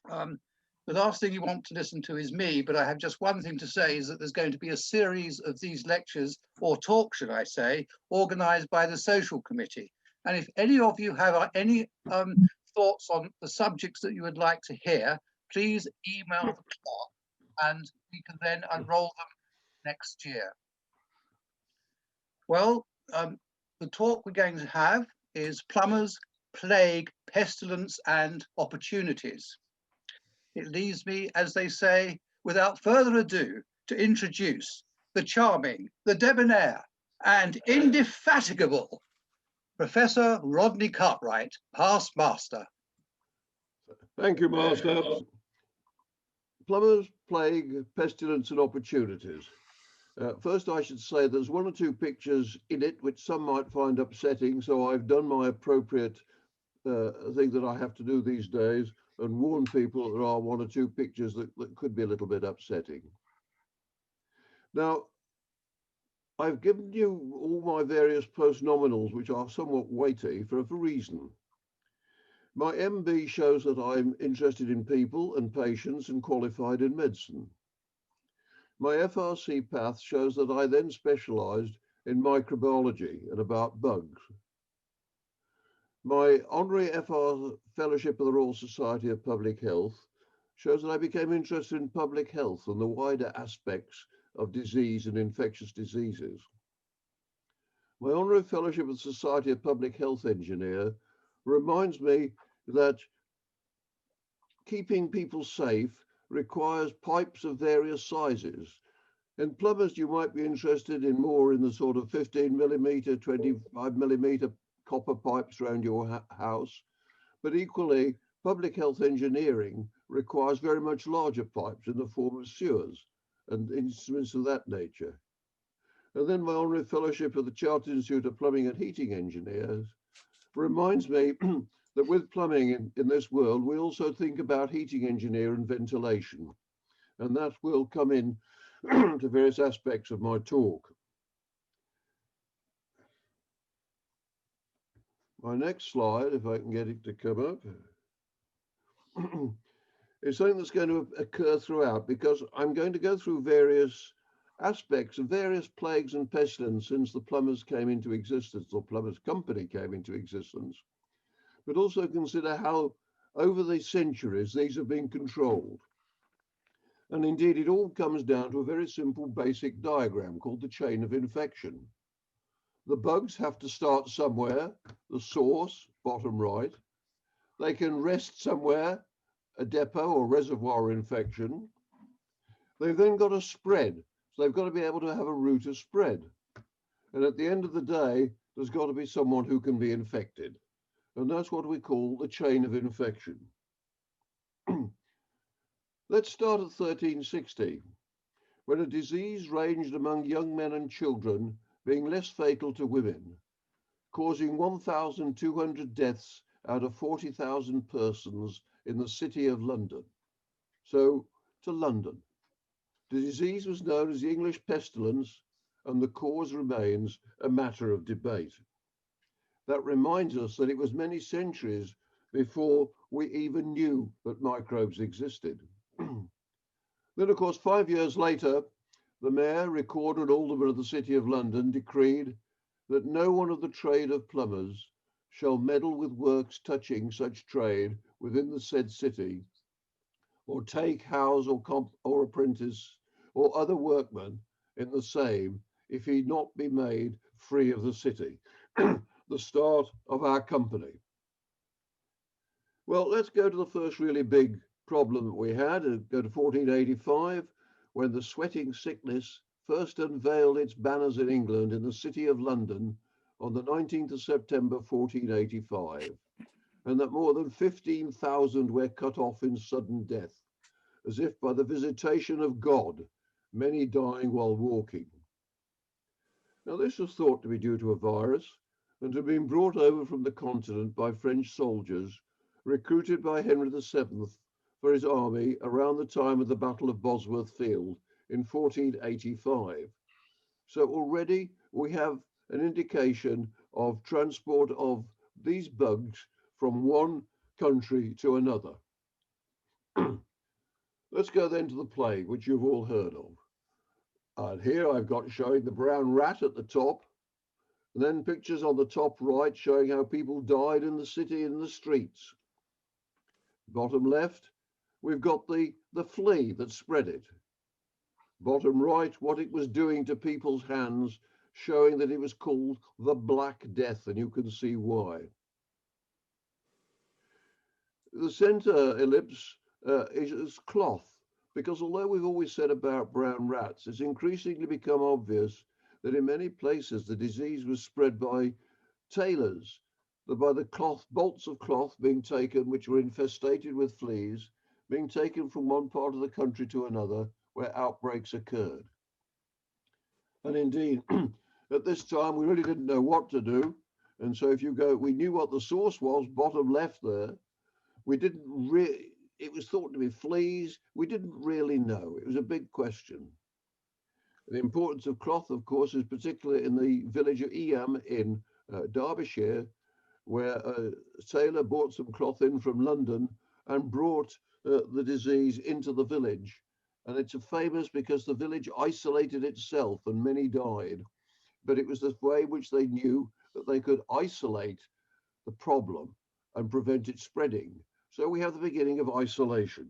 Um, the last thing you want to listen to is me, but I have just one thing to say is that there's going to be a series of these lectures, or talks, should I say, organised by the Social Committee. And if any of you have any thoughts on the subjects that you would like to hear, please email the clerk and we can then unroll them next year. Well, the talk we're going to have is Plumbers, Plague, Pestilence and Opportunities. It leaves me, as they say, without further ado, to introduce the charming, the debonair, and indefatigable Professor Rodney Cartwright, past master. Thank you, Master. Plumbers, Plague, Pestilence and Opportunities. First, I should say there's one or two pictures in it which some might find upsetting, so I've done my appropriate thing that I have to do these days and warn people that there are one or two pictures that could be a little bit upsetting. Now, I've given you all my various postnominals, which are somewhat weighty, for a reason. My MB shows that I'm interested in people and patients and qualified in medicine. My FRC path shows that I then specialised in microbiology and about bugs. My honorary FR Fellowship of the Royal Society of Public Health shows that I became interested in public health and the wider aspects of disease and infectious diseases. My honorary Fellowship of the Society of Public Health Engineer reminds me that keeping people safe requires pipes of various sizes. In plumbers, you might be interested in more in the sort of 15 millimeter, 25 millimeter copper pipes around your house, but equally, public health engineering requires very much larger pipes in the form of sewers and instruments of that nature. And then my honorary fellowship of the Chartered Institute of Plumbing and Heating Engineers reminds me that with plumbing in this world, we also think about heating engineer and ventilation, and that will come in to various aspects of my talk. My next slide, if I can get it to come up, is something that's going to occur throughout, because I'm going to go through various aspects of various plagues and pestilence since the plumbers came into existence, or plumbers company came into existence, but also consider how over the centuries these have been controlled. And indeed, it all comes down to a very simple basic diagram called the chain of infection. The bugs have to start somewhere, the source, bottom right. They can rest somewhere, a depot or reservoir infection. They've then got to spread. So they've got to be able to have a route of spread. And at the end of the day, there's got to be someone who can be infected. And that's what we call the chain of infection. Let's start at 1360, when a disease ranged among young men and children, being less fatal to women, causing 1,200 deaths out of 40,000 persons in the city of London. So to London. The disease was known as the English pestilence, and the cause remains a matter of debate. That reminds us that it was many centuries before we even knew that microbes existed. Then, of course, 5 years later, the mayor, recorder and alderman of the city of London decreed that no one of the trade of plumbers shall meddle with works touching such trade within the said city, or take, house, or apprentice, or other workman in the same, if he not be made free of the city. The start of our company. Well, let's go to the first really big problem that we had, and go to 1485, when the sweating sickness first unveiled its banners in England in the city of London on the 19th of September 1485, and that more than 15,000 were cut off in sudden death, as if by the visitation of God, many dying while walking. Now, this was thought to be due to a virus and had been brought over from the continent by French soldiers recruited by Henry VII for his army around the time of the Battle of Bosworth Field in 1485. So already we have an indication of transport of these bugs from one country to another. Let's go then to the plague, which you've all heard of. And here I've got showing the brown rat at the top, and then pictures on the top right showing how people died in the city in the streets. Bottom left, we've got the flea that spread it. Bottom right, what it was doing to people's hands, showing that it was called the Black Death, and you can see why. The center ellipse is cloth, because although we've always said about brown rats, it's increasingly become obvious that in many places the disease was spread by tailors, by the cloth, bolts of cloth being taken, which were infestated with fleas, being taken from one part of the country to another where outbreaks occurred. And indeed, at this time, we really didn't know what to do. And so if you go, we knew what the source was, bottom left there. We didn't really, it was thought to be fleas. We didn't really know. It was a big question. The importance of cloth, of course, is particularly in the village of Eyam in Derbyshire, where a tailor bought some cloth in from London and brought the disease into the village. And it's famous because the village isolated itself and many died. But it was the way in which they knew that they could isolate the problem and prevent it spreading. So we have the beginning of isolation.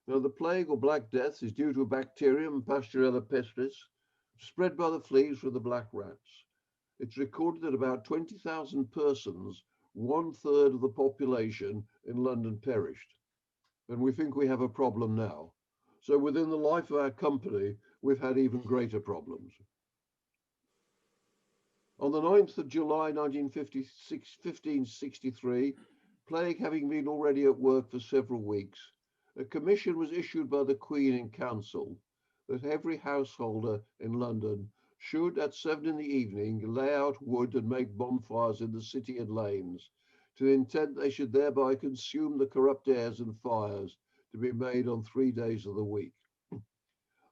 Now, the plague or Black Death is due to a bacterium, Pasteurella pestis, spread by the fleas from the black rats. It's recorded that about 20,000 persons, 1/3 of the population in London, perished. And we think we have a problem now. So within the life of our company, we've had even greater problems. On the 9th of July 1563, plague having been already at work for several weeks, a commission was issued by the Queen in Council that every householder in London should at 7 in the evening lay out wood and make bonfires in the city and lanes, to the intent they should thereby consume the corrupt airs and fires to be made on 3 days of the week.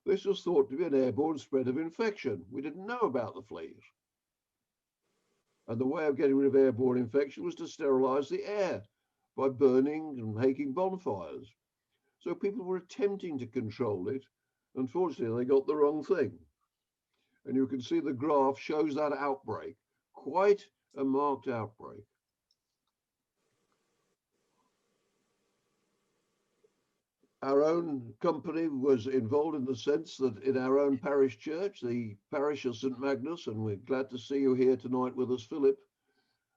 This was thought to be an airborne spread of infection. We didn't know about the fleas. And the way of getting rid of airborne infection was to sterilize the air by burning and making bonfires. So people were attempting to control it. Unfortunately, they got the wrong thing. And you can see the graph shows that outbreak, quite a marked outbreak. Our own company was involved in the sense that in our own parish church, the parish of St. Magnus, and we're glad to see you here tonight with us, Philip,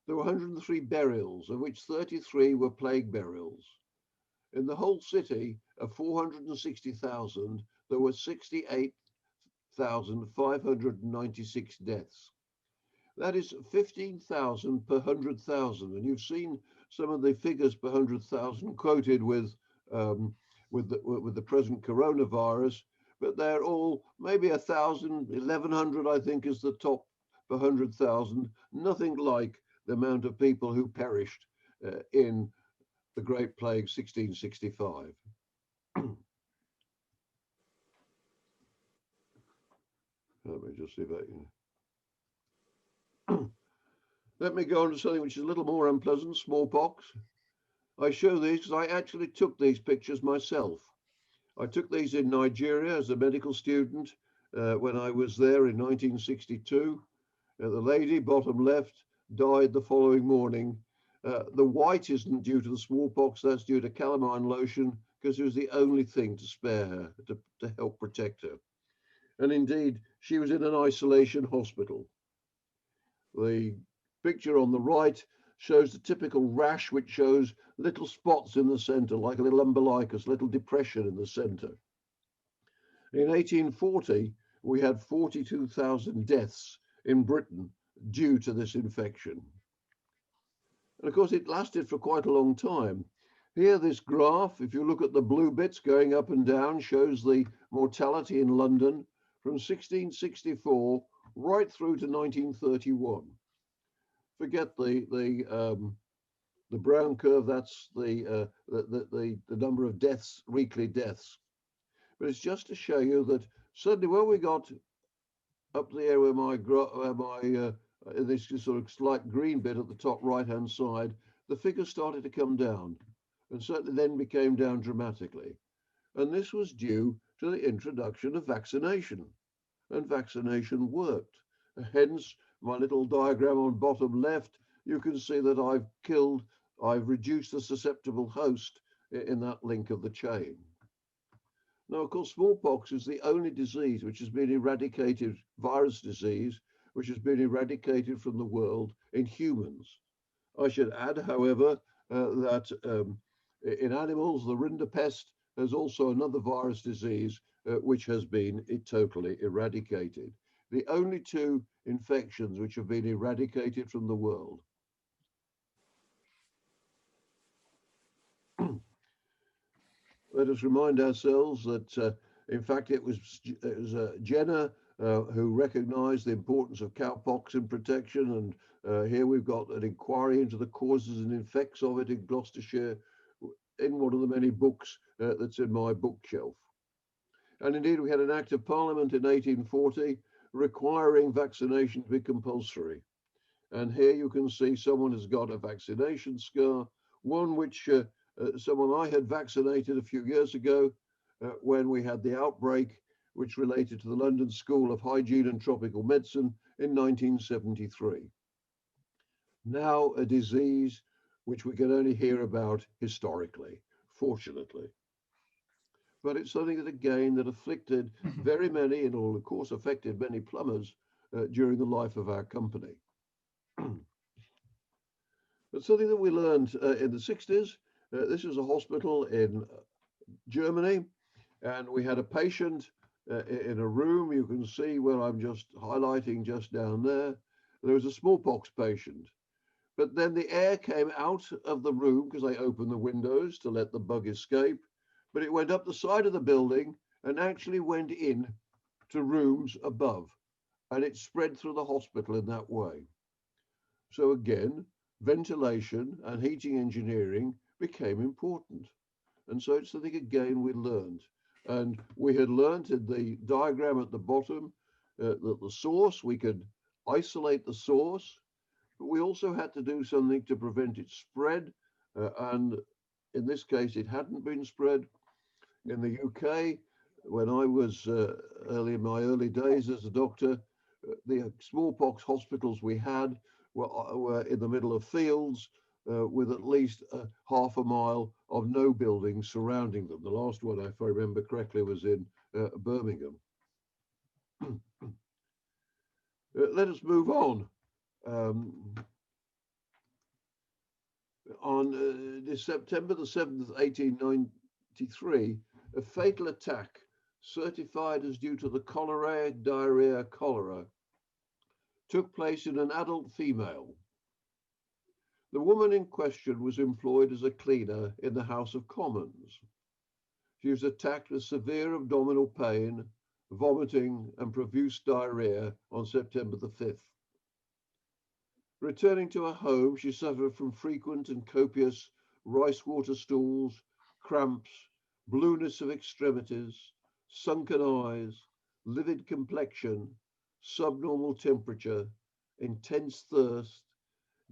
there were 103 burials, of which 33 were plague burials. In the whole city of 460,000, there were 68,596 deaths. That is 15,000 per 100,000. And you've seen some of the figures per 100,000 quoted with the present coronavirus, but they're all maybe 1,000, 1,100, I think, is the top per 100,000. Nothing like the amount of people who perished in the Great Plague 1665. Let me just see if I can. Let me go on to something which is a little more unpleasant, smallpox. I show these because I actually took these pictures myself. I took these in Nigeria as a medical student when I was there in 1962. The lady, bottom left, died the following morning. The white isn't due to the smallpox, that's due to calamine lotion, because it was the only thing to spare her, to help protect her. And indeed, she was in an isolation hospital. The picture on the right shows the typical rash, which shows little spots in the center, like a little umbilicus, little depression in the center. In 1840, we had 42,000 deaths in Britain due to this infection. And of course, it lasted for quite a long time. Here, this graph, if you look at the blue bits going up and down, shows the mortality in London from 1664 right through to 1931. Forget the brown curve, that's the number of deaths, weekly deaths. But it's just to show you that suddenly when we got up there where this sort of slight green bit at the top right hand side, the figures started to come down. and certainly then became down dramatically. And this was due to the introduction of vaccination, and vaccination worked. Hence, my little diagram on bottom left, you can see that I've reduced the susceptible host in that link of the chain. Now, of course, smallpox is the only disease which has been eradicated, virus disease, which has been eradicated from the world in humans. I should add, however, that in animals, the rinderpest is also another virus disease which has been totally eradicated. The only two infections which have been eradicated from the world. Let us remind ourselves that, in fact, it was Jenner who recognized the importance of cowpox in protection. And here we've got an inquiry into the causes and effects of it in Gloucestershire in one of the many books that's in my bookshelf. And indeed, we had an Act of Parliament in 1840 requiring vaccination to be compulsory. And here you can see someone has got a vaccination scar, one which someone I had vaccinated a few years ago when we had the outbreak which related to the London School of Hygiene and Tropical Medicine in 1973. Now a disease which we can only hear about historically, fortunately. But it's something that, again, that afflicted very many, and all, of course, affected many plumbers during the life of our company. But something that we learned in the 60s, this is a hospital in Germany, and we had a patient in a room. You can see where I'm just highlighting just down there. There was a smallpox patient. But then the air came out of the room because they opened the windows to let the bug escape. But it went up the side of the building and actually went in to rooms above. And it spread through the hospital in that way. So again, ventilation and heating engineering became important. And so it's something, again, we learned. And we had learned in the diagram at the bottom that the source, we could isolate the source, but we also had to do something to prevent its spread. And in this case, it hadn't been spread. In the UK, when I was in my early days as a doctor, the smallpox hospitals we had were in the middle of fields with at least half a mile of no buildings surrounding them. The last one, if I remember correctly, was in Birmingham. Let us move on. On this September the 7th, 1893, a fatal attack certified as due to the cholerae diarrhea cholera took place in an adult female. The woman in question was employed as a cleaner in the House of Commons. She was attacked with severe abdominal pain, vomiting, and profuse diarrhea on September the 5th. Returning to her home, she suffered from frequent and copious rice water stools, cramps, blueness of extremities, sunken eyes, livid complexion, subnormal temperature, intense thirst,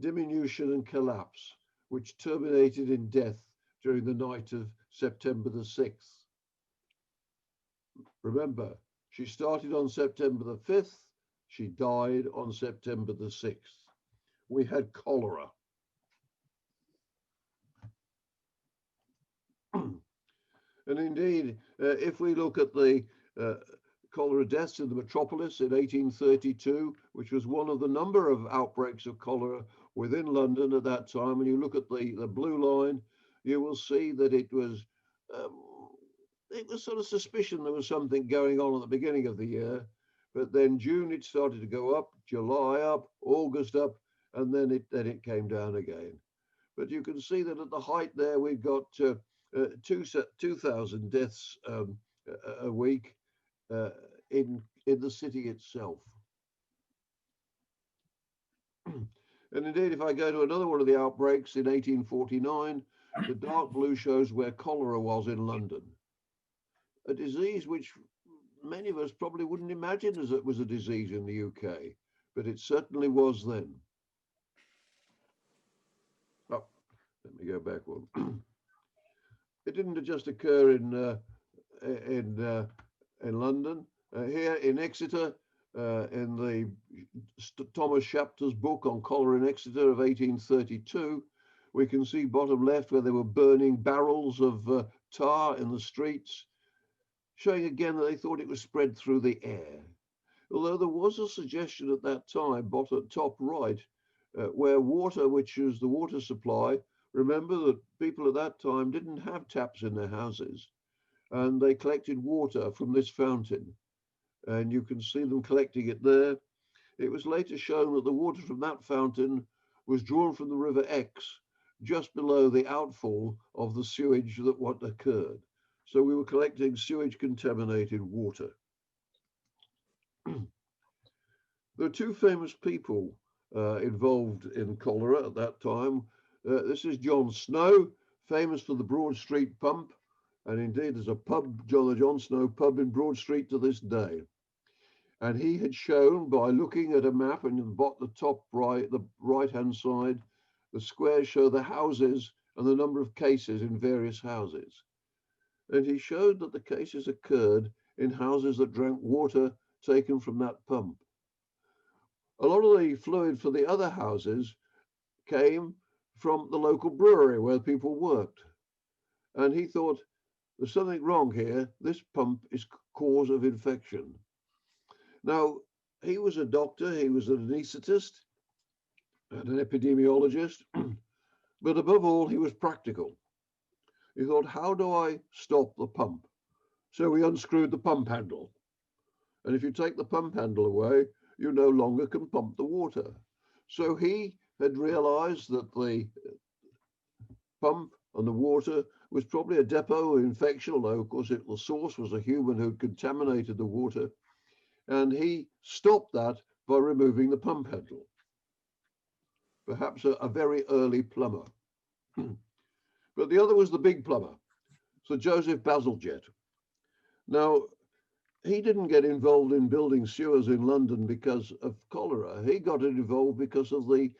diminution and collapse, which terminated in death during the night of September the 6th. Remember, she started on September the 5th, she died on September the 6th. We had cholera. And indeed, if we look at the cholera deaths in the metropolis in 1832, which was one of the number of outbreaks of cholera within London at that time, and you look at the blue line, you will see that it was sort of suspicion there was something going on at the beginning of the year, but then June it started to go up, July up, August up, and then it came down again. But you can see that at the height there, we've got 2,000 deaths a week in the city itself. And indeed, if I go to another one of the outbreaks in 1849, the dark blue shows where cholera was in London. A disease which many of us probably wouldn't imagine as it was a disease in the UK, but it certainly was then. Oh, let me go back one. it didn't just occur in London. Here in Exeter, in the Thomas Shapter's book on cholera in Exeter of 1832, we can see bottom left where they were burning barrels of tar in the streets, showing again that they thought it was spread through the air. Although there was a suggestion at that time, bottom top right, where water, which is the water supply, remember that people at that time didn't have taps in their houses, and they collected water from this fountain. And you can see them collecting it there. It was later shown that the water from that fountain was drawn from the River Exe, just below the outfall of the sewage that what occurred. So we were collecting sewage contaminated water. There are two famous people involved in cholera at that time. This is John Snow, famous for the Broad Street pump. And indeed, there's a pub, the John Snow pub in Broad Street to this day. And he had shown by looking at a map and the top right, the right-hand side, the squares show the houses and the number of cases in various houses. And he showed that the cases occurred in houses that drank water taken from that pump. A lot of the fluid for the other houses came from the local brewery where people worked. And he thought, there's something wrong here. This pump is cause of infection. Now, he was a doctor, he was an anaesthetist and an epidemiologist, but above all, he was practical. He thought, how do I stop the pump? So he unscrewed the pump handle. And if you take the pump handle away, you no longer can pump the water. So he had realized that the pump and the water was probably a depot of infection, although of course the source was a human who contaminated the water. And he stopped that by removing the pump handle. Perhaps a very early plumber. But the other was the big plumber, Sir Joseph Bazalgette. Now, he didn't get involved in building sewers in London because of cholera. He got involved because of the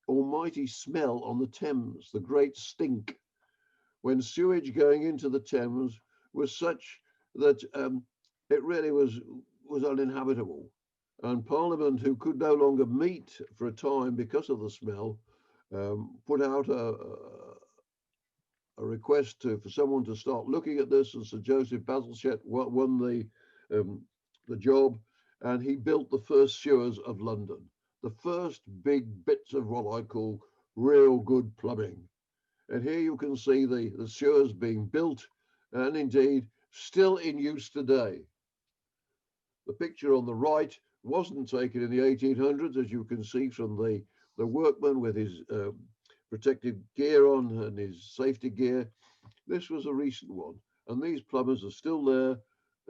almighty smell on the Thames, the great stink, when sewage going into the Thames was such that it really was uninhabitable. And Parliament, who could no longer meet for a time because of the smell, put out a request for someone to start looking at this, and Sir Joseph Bazalgette won the job, and he built the first sewers of London, the first big bits of what I call real good plumbing. And here you can see the sewers being built and indeed still in use today. The picture on the right wasn't taken in the 1800s, as you can see from the workman with his protective gear on and his safety gear. This was a recent one, and these plumbers are still there.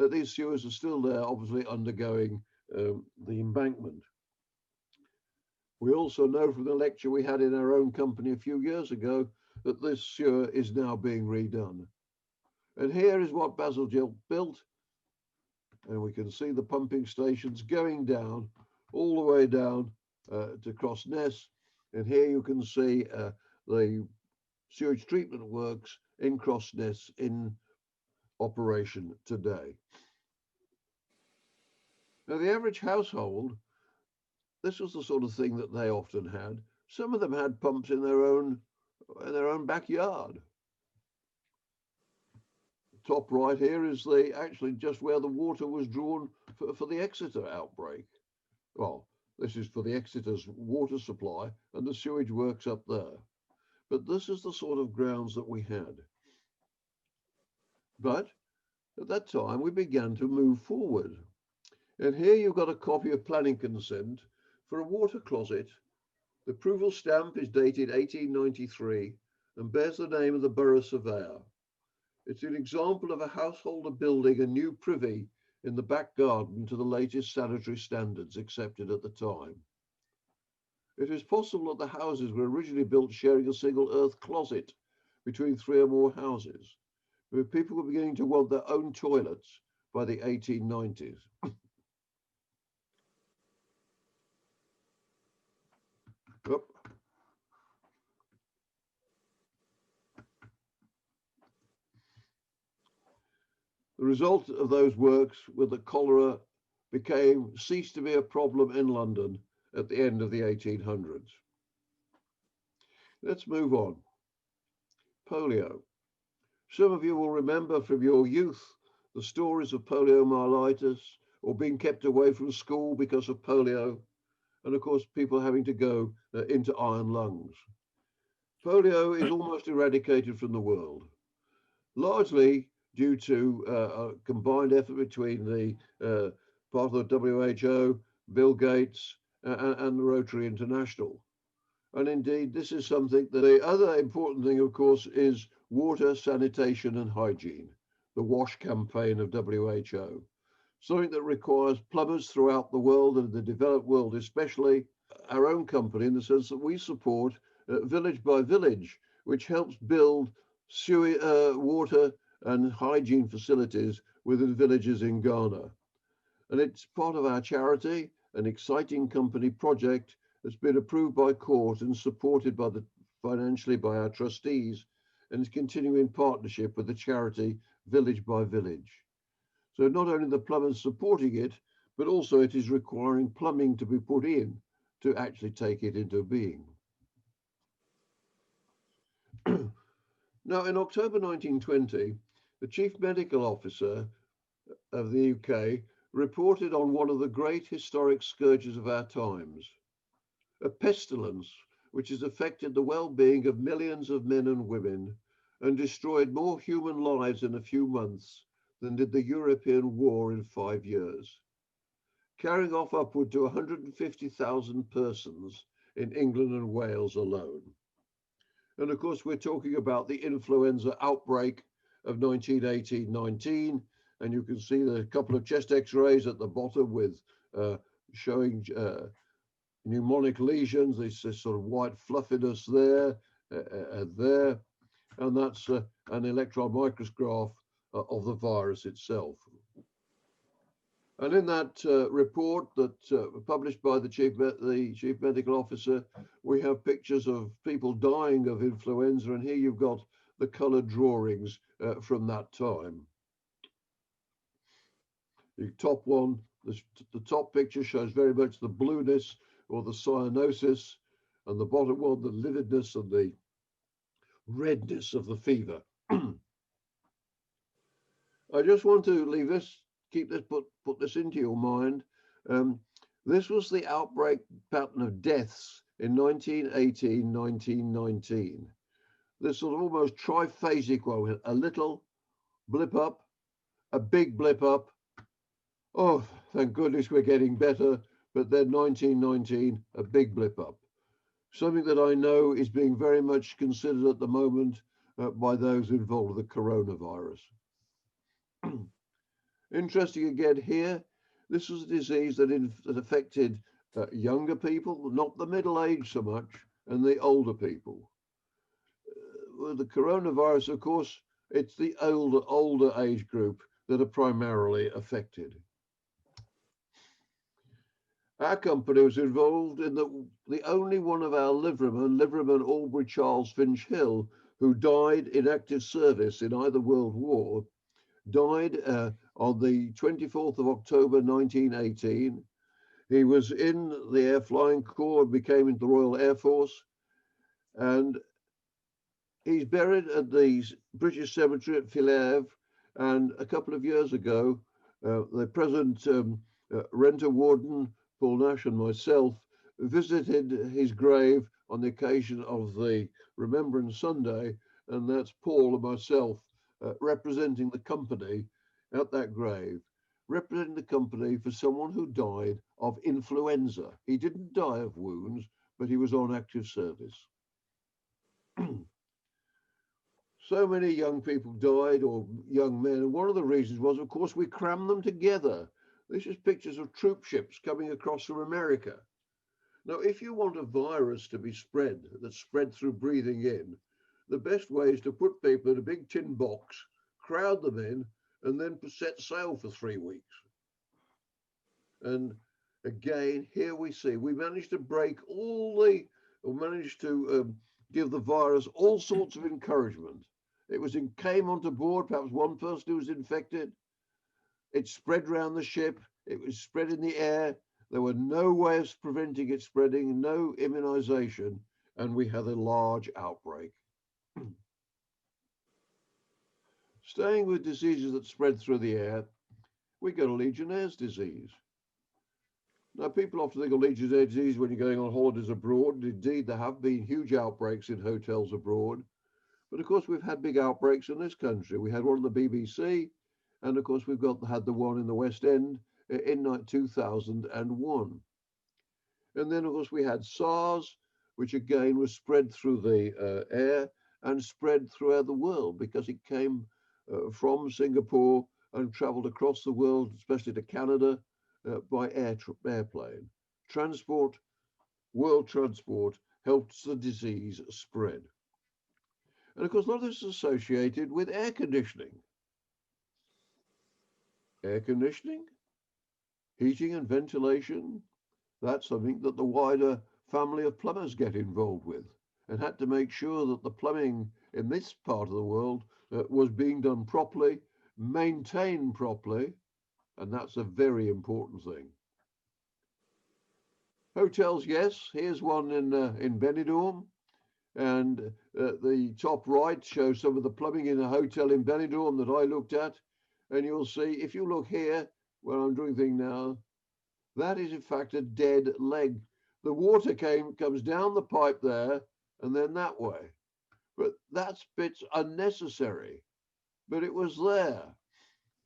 These sewers are still there, obviously undergoing the embankment. We also know from the lecture we had in our own company a few years ago that this sewer is now being redone. And here is what Bazalgette built. And we can see the pumping stations going down, all the way down to Crossness. And here you can see the sewage treatment works in Crossness in operation today. Now, the average household, this was the sort of thing that they often had. Some of them had pumps in their own backyard. Top right here is actually just where the water was drawn for the Exeter outbreak. Well, this is for the Exeter's water supply and the sewage works up there. But this is the sort of grounds that we had. But at that time, we began to move forward. And here you've got a copy of planning consent for a water closet. The approval stamp is dated 1893 and bears the name of the borough surveyor. It's an example of a householder building a new privy in the back garden to the latest sanitary standards accepted at the time. It is possible that the houses were originally built sharing a single earth closet between 3 or more houses, but people were beginning to want their own toilets by the 1890s. The result of those works was that cholera ceased to be a problem in London at the end of the 1800s. Let's move on. Polio. Some of you will remember from your youth the stories of poliomyelitis or being kept away from school because of polio, and of course people having to go into iron lungs. Polio is almost eradicated from the world, largely due to a combined effort between the part of the WHO, Bill Gates, and the Rotary International. And indeed, this is something that the other important thing, of course, is water, sanitation, and hygiene, the WASH campaign of WHO, something that requires plumbers throughout the world and the developed world, especially our own company, in the sense that we support Village by Village, which helps build water and hygiene facilities within villages in Ghana. And it's part of our charity, an exciting company project that's been approved by court and supported financially by our trustees, and is continuing in partnership with the charity Village by Village. So not only the plumbers supporting it, but also it is requiring plumbing to be put in to actually take it into being. Now, in October 1920, the Chief Medical Officer of the UK reported on one of the great historic scourges of our times, a pestilence which has affected the well-being of millions of men and women and destroyed more human lives in a few months than did the European war in 5 years, carrying off upward to 150,000 persons in England and Wales alone. And of course, we're talking about the influenza outbreak of 1918-19, and you can see the couple of chest x-rays at the bottom with showing pneumonic lesions, this sort of white fluffiness there, and that's an electron microscopy of the virus itself. And in that report that published by the Chief Medical Officer, we have pictures of people dying of influenza, and here you've got the coloured drawings from that time. The top one, the top picture shows very much the blueness or the cyanosis, and the bottom one, the lividness and the redness of the fever. I just want to leave this, put this into your mind. This was the outbreak pattern of deaths in 1918, 1919. This sort of almost triphasic one, a little blip up, a big blip up. Oh, thank goodness we're getting better. But then 1919, a big blip up. Something that I know is being very much considered at the moment by those involved with the coronavirus. Interesting again here, this was a disease that affected younger people, not the middle-aged so much, and the older people. With the coronavirus, of course, it's the older age group that are primarily affected. Our company was involved in the only one of our liverymen Aubrey Charles Finch Hill, who died in active service in either World War, died on the 24th of October 1918. He was in the Air Flying Corps and became in the Royal Air Force, and he's buried at the British Cemetery at Filièvre. And a couple of years ago, the present Renter Warden Paul Nash and myself visited his grave on the occasion of the Remembrance Sunday, and that's Paul and myself representing the company at that grave, representing the company for someone who died of influenza. He didn't die of wounds, but he was on active service. So many young people died, or young men, and one of the reasons was, of course, we crammed them together. This is pictures of troop ships coming across from America. Now, if you want a virus to be spread, that's spread through breathing in, the best way is to put people in a big tin box, crowd them in, and then set sail for 3 weeks. And again, here we see, we managed to give the virus all sorts of encouragement. It came onto board, perhaps one person who was infected, It spread around the ship. It was spread in the air. There were no ways of preventing it spreading, no immunization, and we had a large outbreak. Staying with diseases that spread through the air, we got a Legionnaire's disease. Now, people often think of Legionnaire's disease when you're going on holidays abroad. Indeed, there have been huge outbreaks in hotels abroad. But of course, we've had big outbreaks in this country. We had one on the BBC, and of course, we've had the one in the West End in 2001. And then, of course, we had SARS, which again was spread through the air and spread throughout the world because it came from Singapore and traveled across the world, especially to Canada, by airplane. World transport helps the disease spread. And of course, a lot of this is associated with air conditioning. Air conditioning, heating and ventilation, that's something that the wider family of plumbers get involved with, and had to make sure that the plumbing in this part of the world was being done properly, maintained properly, and that's a very important thing. Hotels, yes, here's one in Benidorm, and the top right shows some of the plumbing in a hotel in Benidorm that I looked at, and you'll see, if you look here, where I'm doing things now, that is in fact a dead leg. The water comes down the pipe there and then that way. But that bit's unnecessary. But it was there.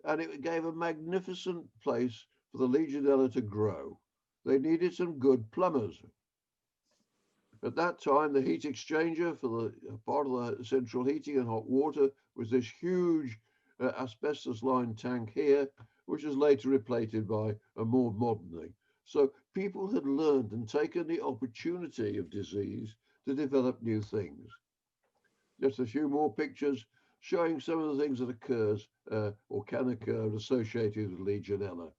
And it gave a magnificent place for the Legionella to grow. They needed some good plumbers. At that time, the heat exchanger for the part of the central heating and hot water was this huge asbestos-lined tank here, which was later replaced by a more modern thing. So people had learned and taken the opportunity of disease to develop new things. Just a few more pictures showing some of the things that occurs or can occur associated with Legionella.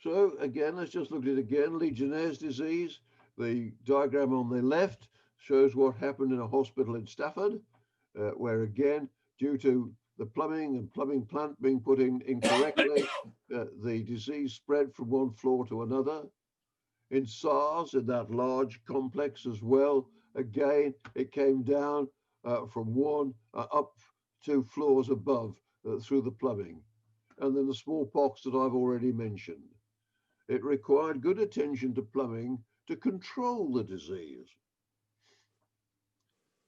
So again, let's just look at it again. Legionnaire's disease. The diagram on the left shows what happened in a hospital in Stafford, where again, due to the plumbing and plumbing plant being put in incorrectly, the disease spread from one floor to another. In SARS, in that large complex as well, again, it came down from one up 2 floors above through the plumbing. And then the smallpox that I've already mentioned. It required good attention to plumbing to control the disease.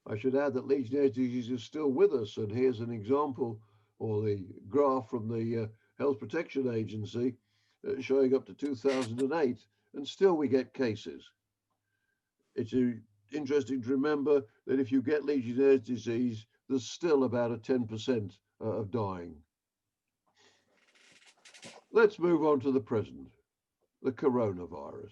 I should add that Legionnaire's disease is still with us, and here's an example, or the graph from the Health Protection Agency showing up to 2008, and still we get cases. It's interesting to remember that if you get Legionnaire's disease, there's still about a 10% of dying. Let's move on to the present, the coronavirus.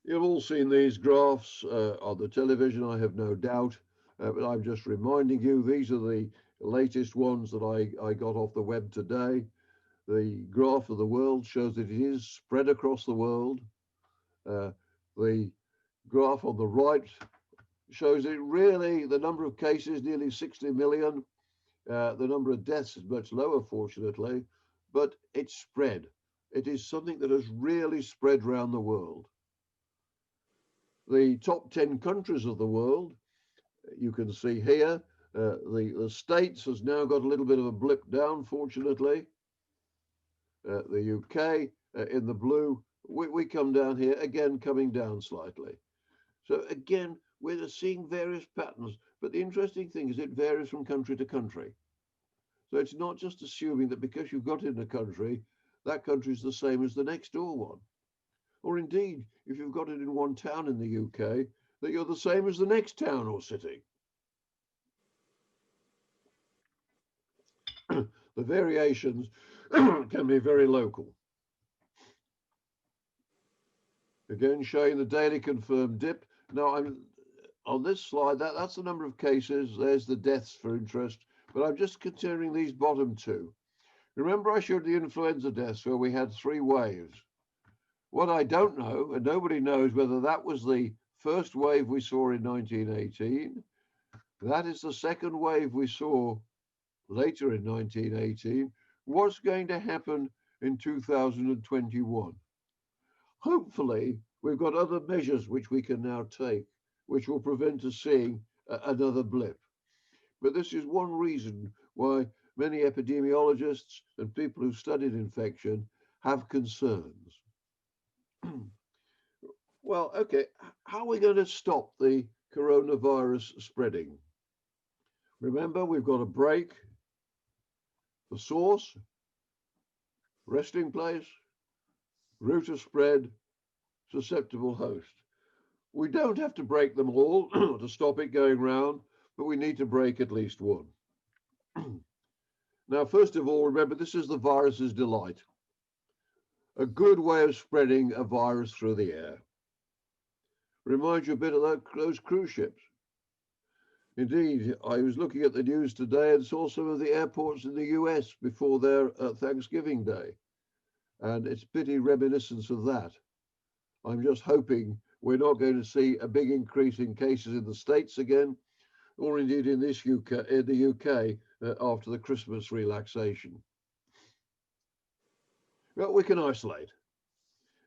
You've all seen these graphs on the television, I have no doubt, but I'm just reminding you, these are the latest ones that I got off the web today. The graph of the world shows that it is spread across the world. The graph on the right shows it really, the number of cases, nearly 60 million. The number of deaths is much lower, fortunately, but it's spread. It is something that has really spread around the world. The top 10 countries of the world, you can see here, the States has now got a little bit of a blip down, fortunately. The UK in the blue, we come down here, again coming down slightly. So again, we're seeing various patterns, but the interesting thing is it varies from country to country. So it's not just assuming that because you've got it in a country, that country is the same as the next door one. Or indeed, if you've got it in one town in the UK, that you're the same as the next town or city. The variations can be very local. Again, showing the daily confirmed dip. Now, I'm on this slide, that's the number of cases. There's the deaths for interest, but I'm just considering these bottom two. Remember I showed the influenza deaths where we had 3 waves. What I don't know, and nobody knows whether that was the first wave we saw in 1918, that is the second wave we saw later in 1918, what's going to happen in 2021? Hopefully, we've got other measures which we can now take, which will prevent us seeing another blip. But this is one reason why many epidemiologists and people who studied infection have concerns. Well, okay, how are we going to stop the coronavirus spreading? Remember, we've got to break the source, resting place, route of spread, susceptible host. We don't have to break them all to stop it going round, but we need to break at least one. Now, first of all, remember, this is the virus's delight. A good way of spreading a virus through the air. Remind you a bit of those cruise ships. Indeed, I was looking at the news today and saw some of the airports in the US before their Thanksgiving Day. And it's pretty reminiscent of that. I'm just hoping we're not going to see a big increase in cases in the States again, or indeed in the UK after the Christmas relaxation. Well, we can isolate.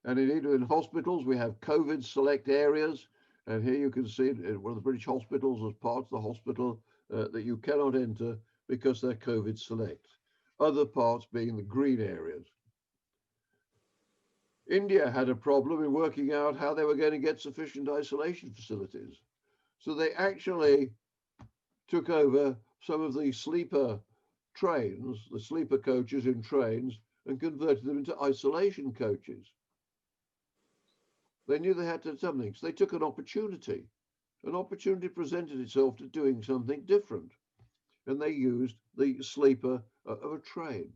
And indeed, in hospitals, we have COVID select areas. And here you can see in one of the British hospitals, there's parts of the hospital that you cannot enter because they're COVID select. Other parts being the green areas. India had a problem in working out how they were going to get sufficient isolation facilities. So they actually took over some of the sleeper trains, the sleeper coaches in trains, and converted them into isolation coaches. They knew they had to do something, so they took an opportunity. An opportunity presented itself to doing something different, and they used the sleeper of a train.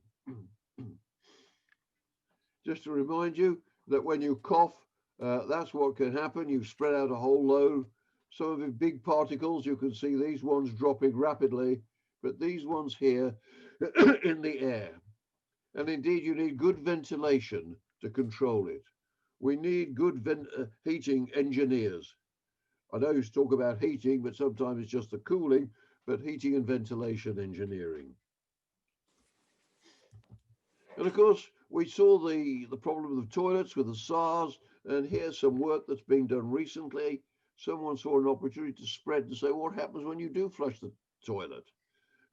Just to remind you that when you cough, that's what can happen. You spread out a whole load. Some of the big particles, you can see these ones dropping rapidly, but these ones here in the air. And indeed, you need good ventilation to control it. We need good heating engineers. I know you talk about heating, but sometimes it's just the cooling, but heating and ventilation engineering. And of course, we saw the problem of the toilets with the SARS, and here's some work that's being done recently. Someone saw an opportunity to spread and say, what happens when you do flush the toilet?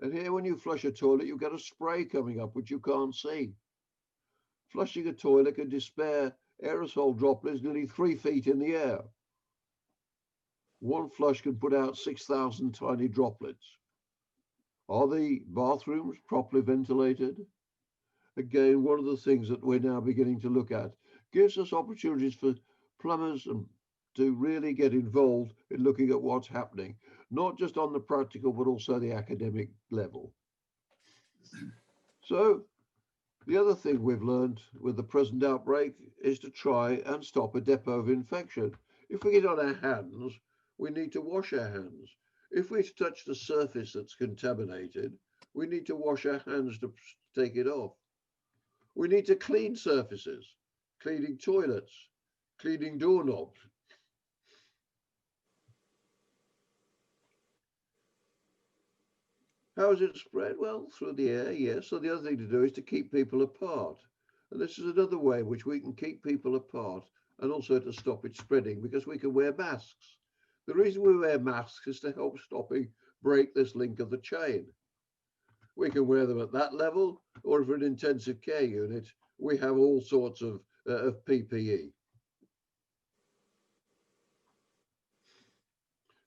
And here, when you flush a toilet, you get a spray coming up, which you can't see. Flushing a toilet can disperse aerosol droplets nearly 3 feet in the air. One flush can put out 6,000 tiny droplets. Are the bathrooms properly ventilated? Again, one of the things that we're now beginning to look at gives us opportunities for plumbers to really get involved in looking at what's happening, not just on the practical, but also the academic level. So the other thing we've learned with the present outbreak is to try and stop a depot of infection. If we get on our hands, we need to wash our hands. If we touch the surface that's contaminated, we need to wash our hands to take it off. We need to clean surfaces, cleaning toilets, cleaning doorknobs. How is it spread? Well, through the air, yes. So the other thing to do is to keep people apart. And this is another way in which we can keep people apart and also to stop it spreading, because we can wear masks. The reason we wear masks is to help break this link of the chain. We can wear them at that level, or if we're an intensive care unit, we have all sorts of PPE.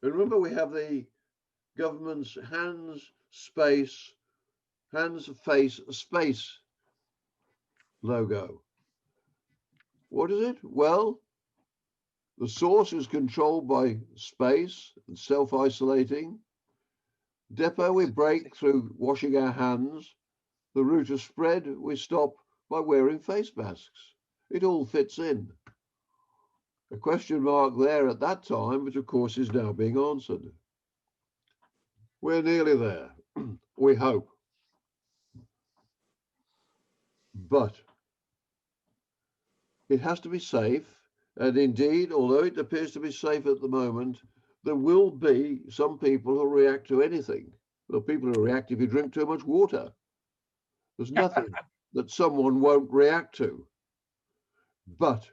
And remember, we have the government's hands, face, space logo. What is it? Well, the source is controlled by space and self-isolating. Depot we break through washing our hands. The route of spread we stop by wearing face masks. It all fits in. A question mark there at that time, which of course is now being answered. We're nearly there, we hope. But It has to be safe. And indeed, although it appears to be safe at the moment, there will be some people who react to anything. Well, people who react if you drink too much water. There's nothing that someone won't react to. But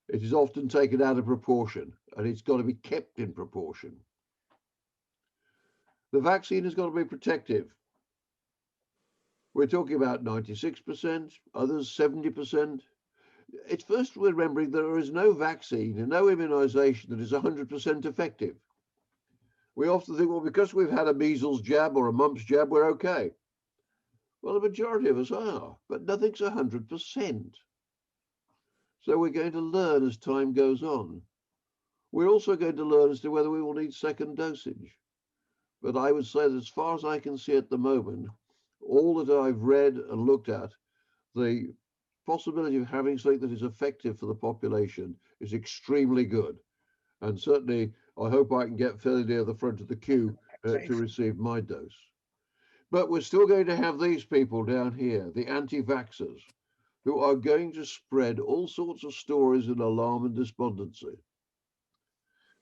it is often taken out of proportion, and it's got to be kept in proportion. The vaccine has got to be protective. We're talking about 96%, others 70%. It's first remembering there is no vaccine and no immunization that is 100% effective. We often think, well, because we've had a measles jab or a mumps jab, we're okay. Well, the majority of us are, but nothing's 100%. So we're going to learn as time goes on. We're also going to learn as to whether we will need second dosage. But I would say that as far as I can see at the moment, all that I've read and looked at, the possibility of having something that is effective for the population is extremely good. And certainly, I hope I can get fairly near the front of the queue to receive my dose. But we're still going to have these people down here, the anti-vaxxers, who are going to spread all sorts of stories in alarm and despondency.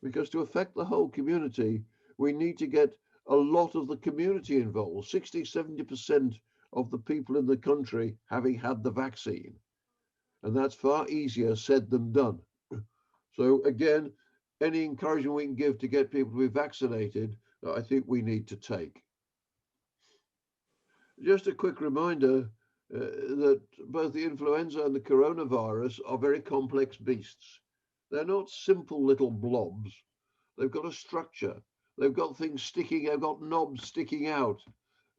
Because to affect the whole community, we need to get a lot of the community involved, 60, 70% of the people in the country having had the vaccine. And that's far easier said than done. So again, any encouragement we can give to get people to be vaccinated, I think we need to take. Just a quick reminder that both the influenza and the coronavirus are very complex beasts. They're not simple little blobs. They've got a structure. They've got things sticking, they've got knobs sticking out.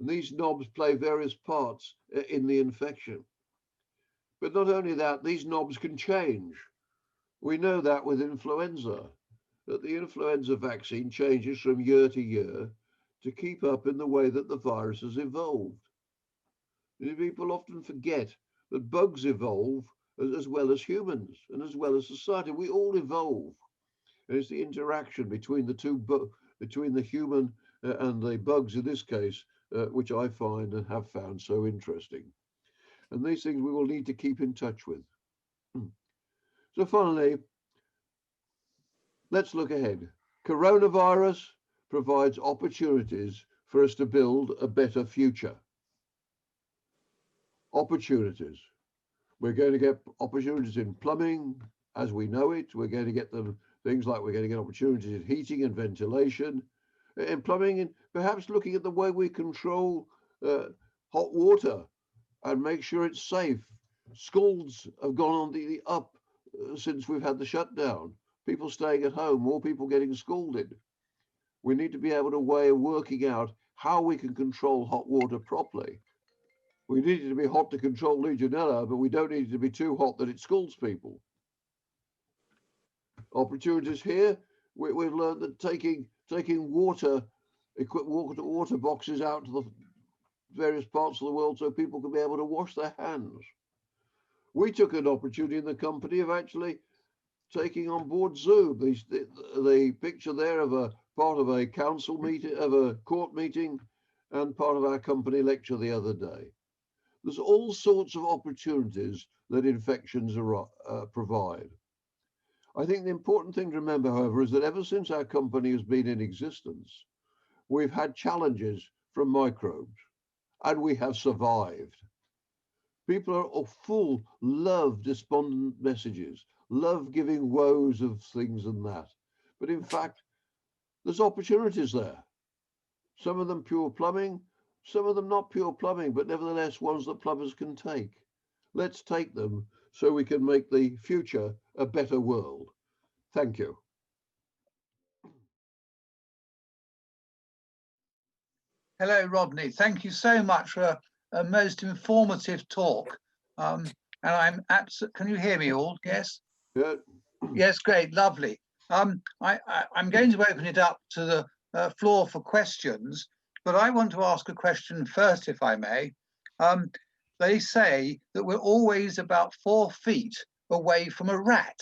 And these knobs play various parts in the infection. But not only that, these knobs can change. We know that with influenza, that the influenza vaccine changes from year to year to keep up in the way that the virus has evolved. People often forget that bugs evolve as well as humans and as well as society. We all evolve. And it's the interaction between the two, between the human and the bugs in this case, which I find and have found so interesting. And these things we will need to keep in touch with. So finally, let's look ahead. Coronavirus provides opportunities for us to build a better future. Opportunities. We're going to get opportunities in plumbing as we know it. We're going to get them things like we're going to get opportunities in heating and ventilation, in plumbing, and perhaps looking at the way we control hot water and make sure it's safe. Schools have gone on the up since we've had the shutdown. People staying at home, more people getting scalded. We need to be able to way of working out how we can control hot water properly. We need it to be hot to control Legionella, but we don't need it to be too hot that it scalds people. Opportunities here. We've learned that taking water boxes out to the various parts of the world so people can be able to wash their hands. We took an opportunity in the company of actually taking on board Zoom. The picture there of a part of a council meeting, of a court meeting, and part of our company lecture the other day. There's all sorts of opportunities that infections provide. I think the important thing to remember, however, is that ever since our company has been in existence, we've had challenges from microbes, and we have survived. People are full, love despondent messages, love giving woes of things and that. But in fact, there's opportunities there. Some of them pure plumbing, some of them not pure plumbing, but nevertheless ones that plumbers can take. Let's take them so we can make the future a better world. Thank you. Hello, Rodney. Thank you so much for a most informative talk. And I'm can you hear me all? Yes? Yeah. Yes, great, lovely. I'm going to open it up to the floor for questions, but I want to ask a question first, if I may. They say that we're always about 4 feet away from a rat.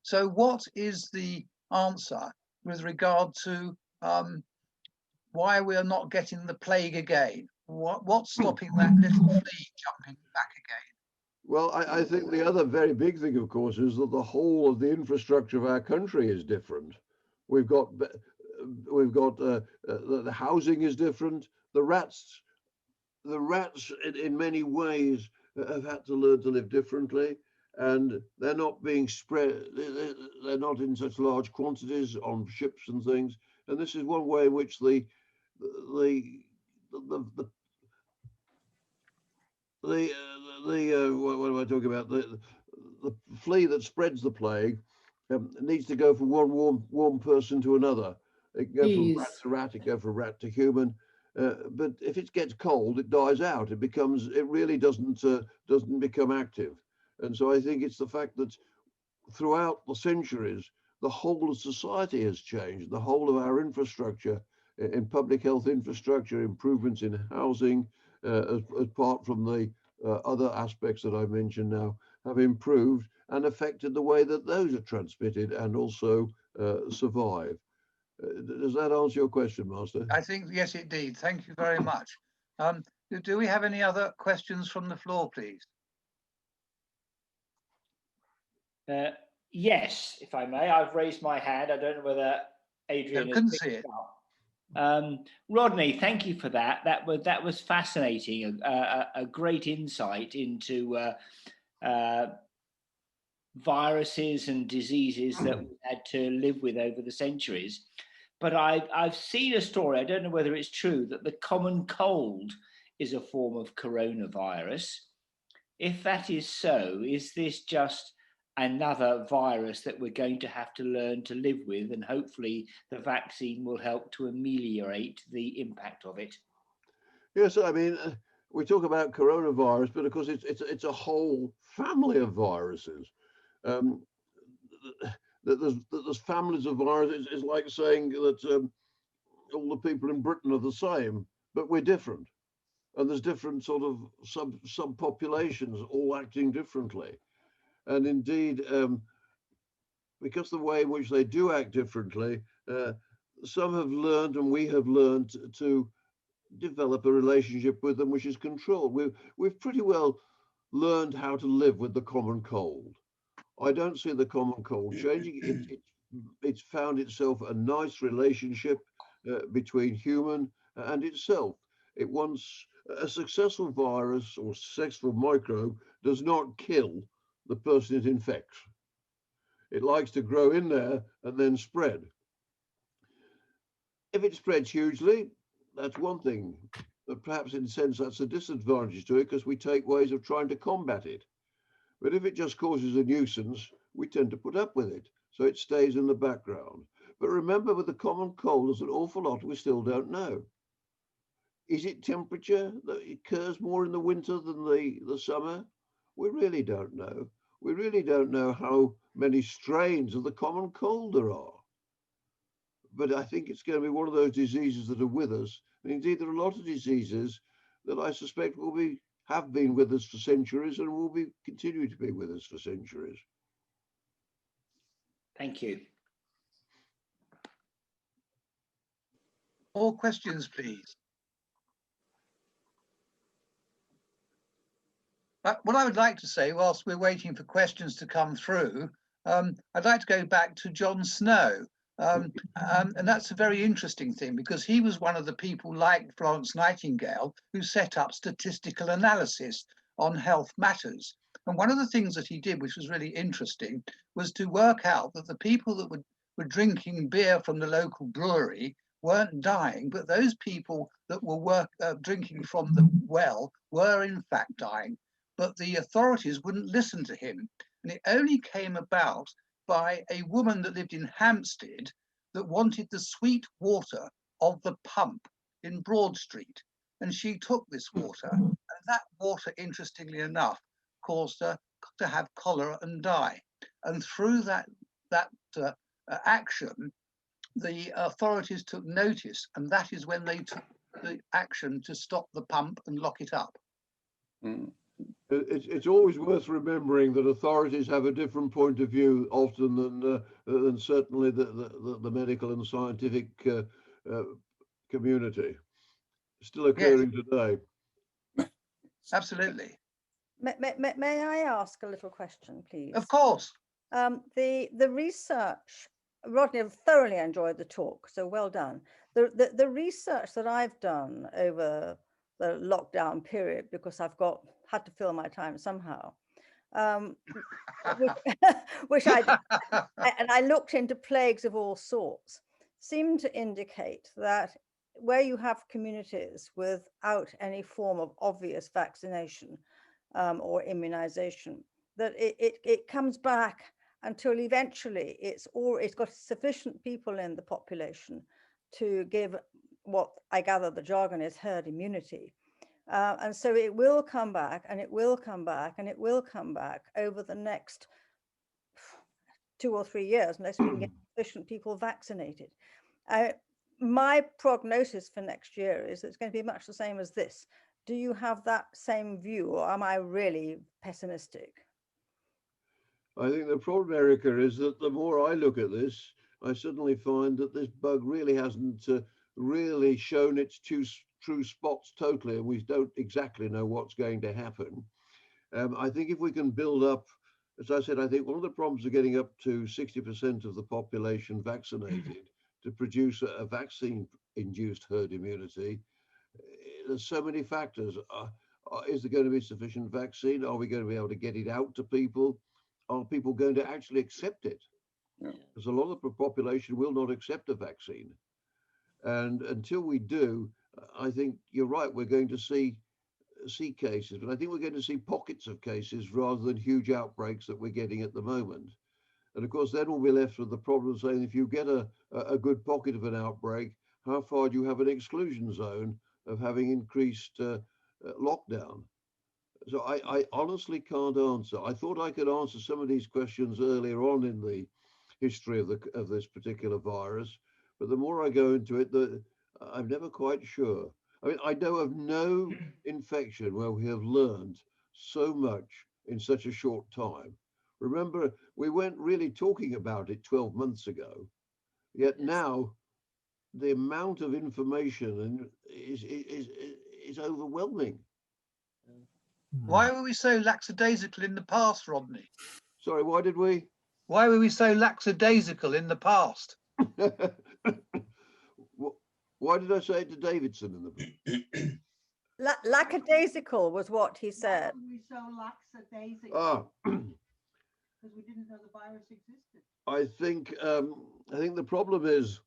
So what is the answer with regard to why we are not getting the plague again? What's stopping that little flea jumping back again? Well, I think the other very big thing, of course, is that the whole of the infrastructure of our country is different. We've got the housing is different. The rats in many ways have had to learn to live differently, and they're not being spread. They're not in such large quantities on ships and things. And this is one way in which the the what am I talking about? The flea that spreads the plague needs to go from one warm person to another. It can go from rat Bees. to rat. It can go from rat to human. But if it gets cold, it dies out. It really doesn't become active. And so I think it's the fact that throughout the centuries, the whole of society has changed. The whole of our infrastructure, in public health infrastructure, improvements in housing, apart from the other aspects that I mentioned now, have improved and affected the way that those are transmitted and also survive. Does that answer your question, Master? I think, yes, it did. Thank you very much. Do we have any other questions from the floor, please? Yes, if I may. I've raised my hand. I don't know whether Adrian couldn't has see picked it. up. Rodney, thank you for that. That was fascinating. A great insight into viruses and diseases that we had to live with over the centuries. But I've seen a story, I don't know whether it's true, that the common cold is a form of coronavirus. If that is so, is this just another virus that we're going to have to learn to live with, and hopefully the vaccine will help to ameliorate the impact of it? Yes, I mean, we talk about coronavirus, but of course it's a whole family of viruses. Um, there's families of viruses. It's like saying that all the people in Britain are the same, but we're different, and there's different sort of subpopulations all acting differently. And indeed, because the way in which they do act differently, some have learned, and we have learned to develop a relationship with them, which is controlled. We've pretty well learned how to live with the common cold. I don't see the common cold changing. It's found itself a nice relationship between human and itself. It wants a successful virus or successful microbe does not kill the person it infects. It likes to grow in there and then spread. If it spreads hugely, that's one thing. But perhaps in a sense that's a disadvantage to it because we take ways of trying to combat it. But if it just causes a nuisance, we tend to put up with it. So it stays in the background. But remember, with the common cold, there's an awful lot we still don't know. Is it temperature that occurs more in the winter than the summer? We really don't know. We really don't know how many strains of the common cold there are. But I think it's going to be one of those diseases that are with us. And indeed, there are a lot of diseases that I suspect have been with us for centuries and will be continue to be with us for centuries. Thank you. More questions, please. What I would like to say, whilst we're waiting for questions to come through, I'd like to go back to John Snow. And that's a very interesting thing because he was one of the people like Florence Nightingale who set up statistical analysis on health matters. And one of the things that he did, which was really interesting, was to work out that the people that were drinking beer from the local brewery weren't dying, but those people that were drinking from the well were in fact dying. But the authorities wouldn't listen to him. And it only came about by a woman that lived in Hampstead that wanted the sweet water of the pump in Broad Street. And she took this water, and that water, interestingly enough, caused her to have cholera and die. And through that action, the authorities took notice, and that is when they took the action to stop the pump and lock it up. Mm. It's always worth remembering that authorities have a different point of view often than certainly the medical and scientific community. Still occurring today. Absolutely. May I ask a little question, please? Of course. The research, Rodney, I've thoroughly enjoyed the talk, so well done. The research that I've done over the lockdown period, because I've had to fill my time somehow, which I looked into plagues of all sorts, seemed to indicate that where you have communities without any form of obvious vaccination or immunization, that it comes back until eventually it's got sufficient people in the population to give what I gather the jargon is herd immunity. And so it will come back, and it will come back, and it will come back over the next 2 or 3 years, unless we can get sufficient people vaccinated. My prognosis for next year is that it's going to be much the same as this. Do you have that same view, or am I really pessimistic? I think the problem, Erica, is that the more I look at this, I suddenly find that this bug really hasn't really shown its true spots totally, and we don't exactly know what's going to happen. I think if we can build up, as I said, I think one of the problems of getting up to 60% of the population vaccinated to produce a vaccine-induced herd immunity, there's so many factors. Is there going to be sufficient vaccine? Are we going to be able to get it out to people? Are people going to actually accept it? Because a lot of the population will not accept a vaccine. And until we do, I think you're right, we're going to see cases, but I think we're going to see pockets of cases rather than huge outbreaks that we're getting at the moment. And of course, then we'll be left with the problem of saying, if you get a good pocket of an outbreak, how far do you have an exclusion zone of having increased lockdown? So I honestly can't answer. I thought I could answer some of these questions earlier on in the history of this particular virus, but the more I go into it, I'm never quite sure. I mean, I know of no infection where we have learned so much in such a short time. Remember, we weren't really talking about it 12 months ago, yet now the amount of information is overwhelming. Why were we so lackadaisical in the past, Rodney? Sorry, why did we? Why were we so lackadaisical in the past? Why did I say it to Davidson in the book? Lackadaisical was what he said. Why were we so lackadaisical? Because we didn't know the virus existed. I think the problem is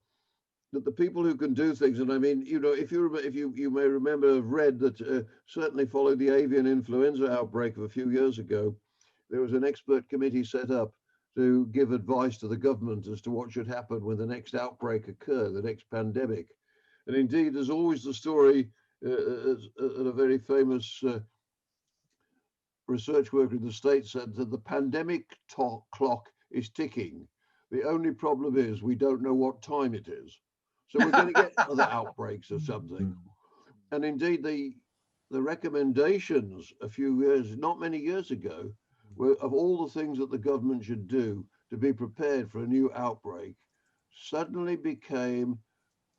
that the people who can do things, and I mean, you know, if you may remember, have read that certainly following the avian influenza outbreak of a few years ago, there was an expert committee set up to give advice to the government as to what should happen when the next outbreak occur, the next pandemic. And indeed, there's always the story a very famous research worker in the States said that the pandemic clock is ticking. The only problem is we don't know what time it is. So we're going to get other outbreaks or something. And indeed, the recommendations a few years, not many years ago, were of all the things that the government should do to be prepared for a new outbreak, suddenly became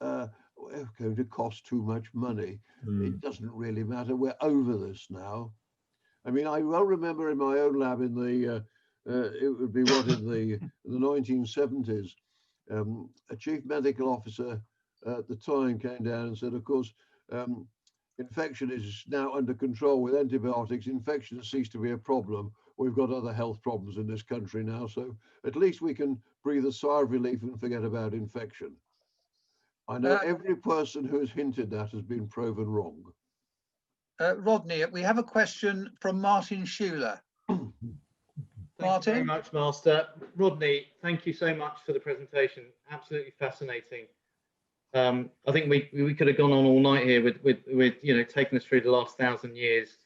we're going to cost too much money. It doesn't really matter. We're over this now. I mean, I well remember in my own lab in the it would be what in the 1970s, a chief medical officer at the time came down and said, of course, infection is now under control with antibiotics. Infection has ceased to be a problem. We've got other health problems in this country now, so at least we can breathe a sigh of relief and forget about infection. I know every person who has hinted that has been proven wrong. Rodney, we have a question from Martin Schuler. Thank you very much, Master. Rodney, thank you so much for the presentation. Absolutely fascinating. I think we could have gone on all night here with you know, taking us through the last 1,000 years.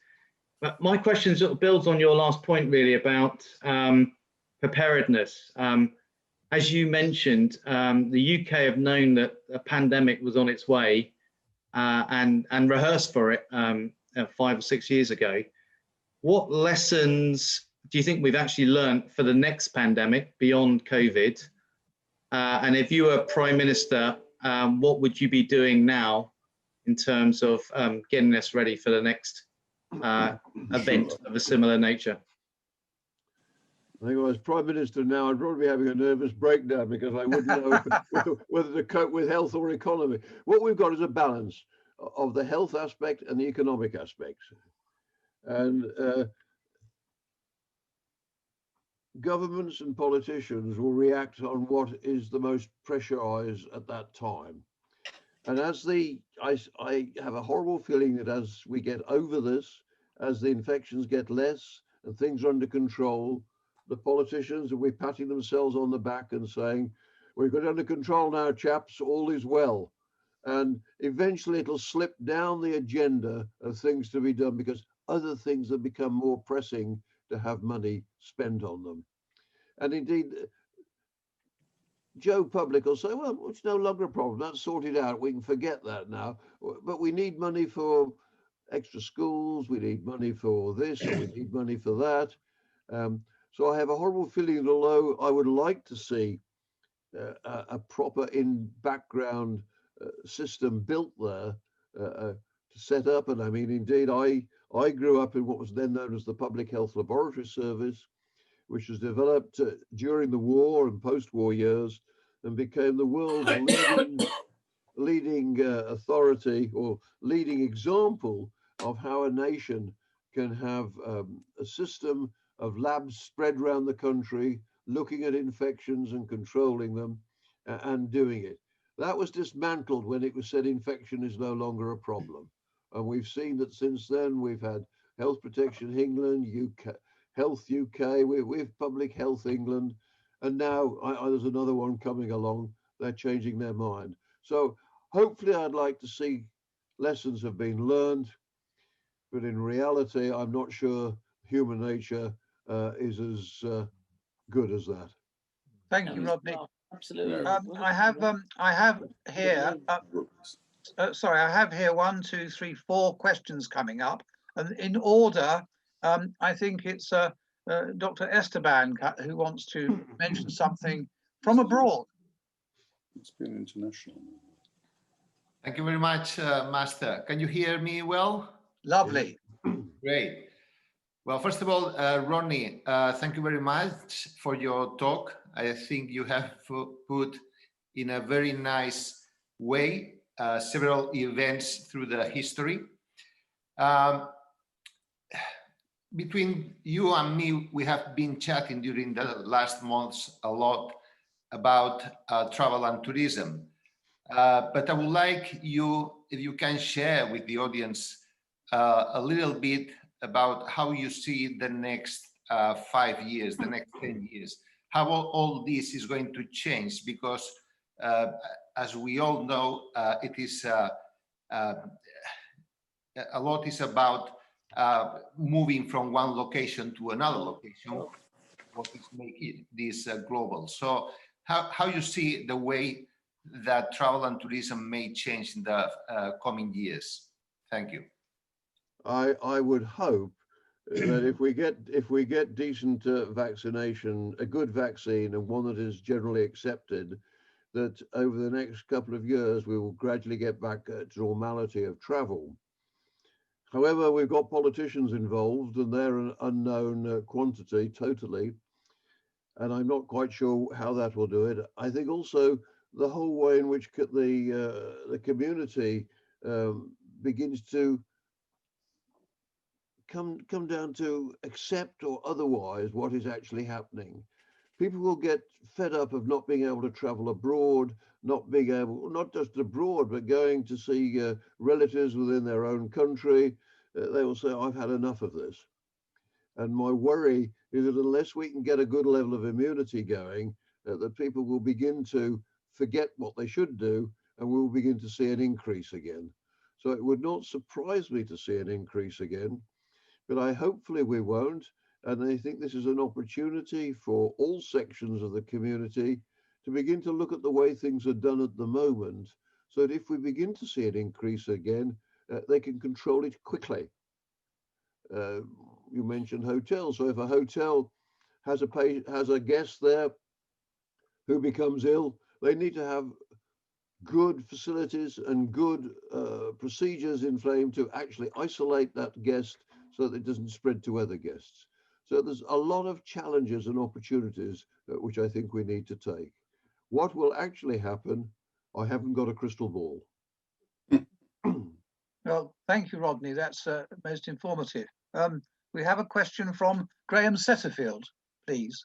But my question sort of builds on your last point really about preparedness. As you mentioned, the UK have known that a pandemic was on its way and rehearsed for it 5 or 6 years ago. What lessons do you think we've actually learned for the next pandemic beyond COVID? And if you were Prime Minister, what would you be doing now in terms of getting us ready for the next event of a similar nature. I think if I was Prime Minister now, I'd probably be having a nervous breakdown because I wouldn't know whether to cope with health or economy. What we've got is a balance of the health aspect and the economic aspects. And governments and politicians will react on what is the most pressurized at that time. And I have a horrible feeling that as we get over this, as the infections get less and things are under control, the politicians will be patting themselves on the back and saying, we've got it under control now, chaps, all is well. And eventually it'll slip down the agenda of things to be done because other things have become more pressing to have money spent on them. And indeed, Joe Public will say, well, it's no longer a problem. That's sorted out. We can forget that now. But we need money for extra schools. We need money for this, or we need money for that. So I have a horrible feeling that although I would like to see a proper background system built there to set up, and I mean, indeed, I grew up in what was then known as the Public Health Laboratory Service, which was developed during the war and post-war years and became the world's leading authority or leading example of how a nation can have a system of labs spread around the country, looking at infections and controlling them and doing it. That was dismantled when it was said infection is no longer a problem. And we've seen that since then. We've had Health Protection England, UK, Health UK, we've Public Health England, and now there's another one coming along. They're changing their mind. So hopefully I'd like to see lessons have been learned, but in reality, I'm not sure human nature is as good as that. Thank you, Rodney. Absolutely. I have here, sorry, I have here 1, 2, 3, 4 questions coming up, and in order, I think it's Dr. Esteban who wants to mention something from abroad. It's been international. Thank you very much, Master. Can you hear me well? Lovely. Great. Well, first of all, Rodney, thank you very much for your talk. I think you have put in a very nice way several events through the history. Between you and me, we have been chatting during the last months a lot about travel and tourism. But I would like you, if you can share with the audience a little bit about how you see the next 5 years, the next 10 years, how all this is going to change, because as we all know, it is a lot is about moving from one location to another location, what is making this global. So how you see the way that travel and tourism may change in the coming years? Thank you. I would hope that if we get decent vaccination, a good vaccine and one that is generally accepted, that over the next couple of years we will gradually get back to normality of travel. However, we've got politicians involved and they're an unknown quantity totally, and I'm not quite sure how that will do it. I think also the whole way in which the community begins to come down to accept or otherwise what is actually happening. People will get fed up of not being able to travel abroad, not being able, not just abroad, but going to see relatives within their own country. They will say, I've had enough of this. And my worry is that unless we can get a good level of immunity going, that people will begin to forget what they should do, and we'll begin to see an increase again. So it would not surprise me to see an increase again, but hopefully we won't. And I think this is an opportunity for all sections of the community to begin to look at the way things are done at the moment, so that if we begin to see an increase again, they can control it quickly. You mentioned hotels. So if a hotel has a guest there who becomes ill, they need to have good facilities and good procedures in place to actually isolate that guest so that it doesn't spread to other guests. So there's a lot of challenges and opportunities which I think we need to take. What will actually happen? I haven't got a crystal ball. Well, thank you, Rodney. That's most informative. We have a question from Graham Setterfield, please.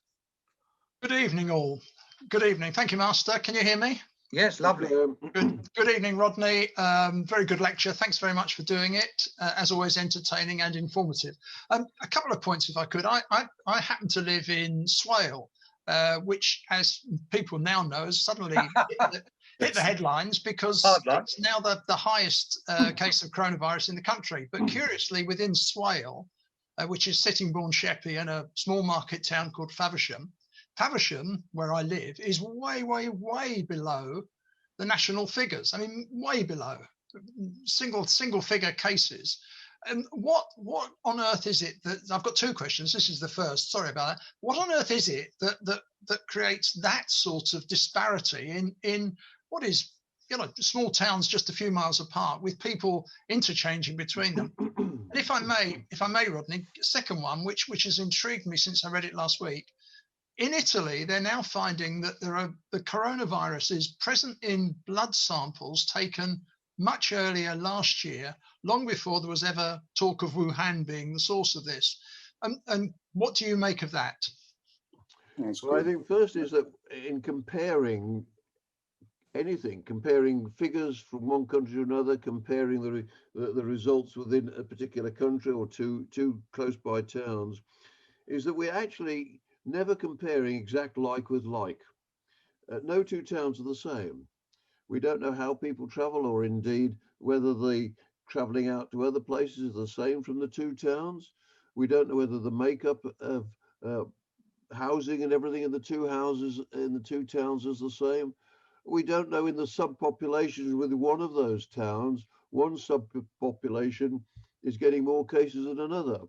Good evening, all. Good evening. Thank you, Master. Can you hear me? Yes, lovely. Good evening, Rodney. Very good lecture. Thanks very much for doing it. As always, entertaining and informative. A couple of points, if I could. I happen to live in Swale, which, as people now know, has suddenly hit the headlines because it's now the highest case of coronavirus in the country. But curiously, within Swale, which is Sittingbourne, Sheppey, and a small market town called Faversham, where I live, is way, way, way below the national figures. I mean, way below, single figure cases. And what on earth is it that, I've got two questions. This is the first. Sorry about that. What on earth is it that creates that sort of disparity in what is, you know, small towns just a few miles apart, with people interchanging between them? And if I may, Rodney, second one, which has intrigued me since I read it last week. In Italy, they're now finding that the coronavirus is present in blood samples taken much earlier last year, long before there was ever talk of Wuhan being the source of this. And what do you make of that? Well, I think first is that in comparing anything, comparing figures from one country to another, comparing the results within a particular country or two close by towns, is that we're actually never comparing exact like with like. No two towns are the same. We don't know how people travel, or indeed whether the traveling out to other places is the same from the two towns. We don't know whether the makeup of housing and everything in the two houses in the two towns is the same. We don't know in the subpopulations within one of those towns, one subpopulation is getting more cases than another.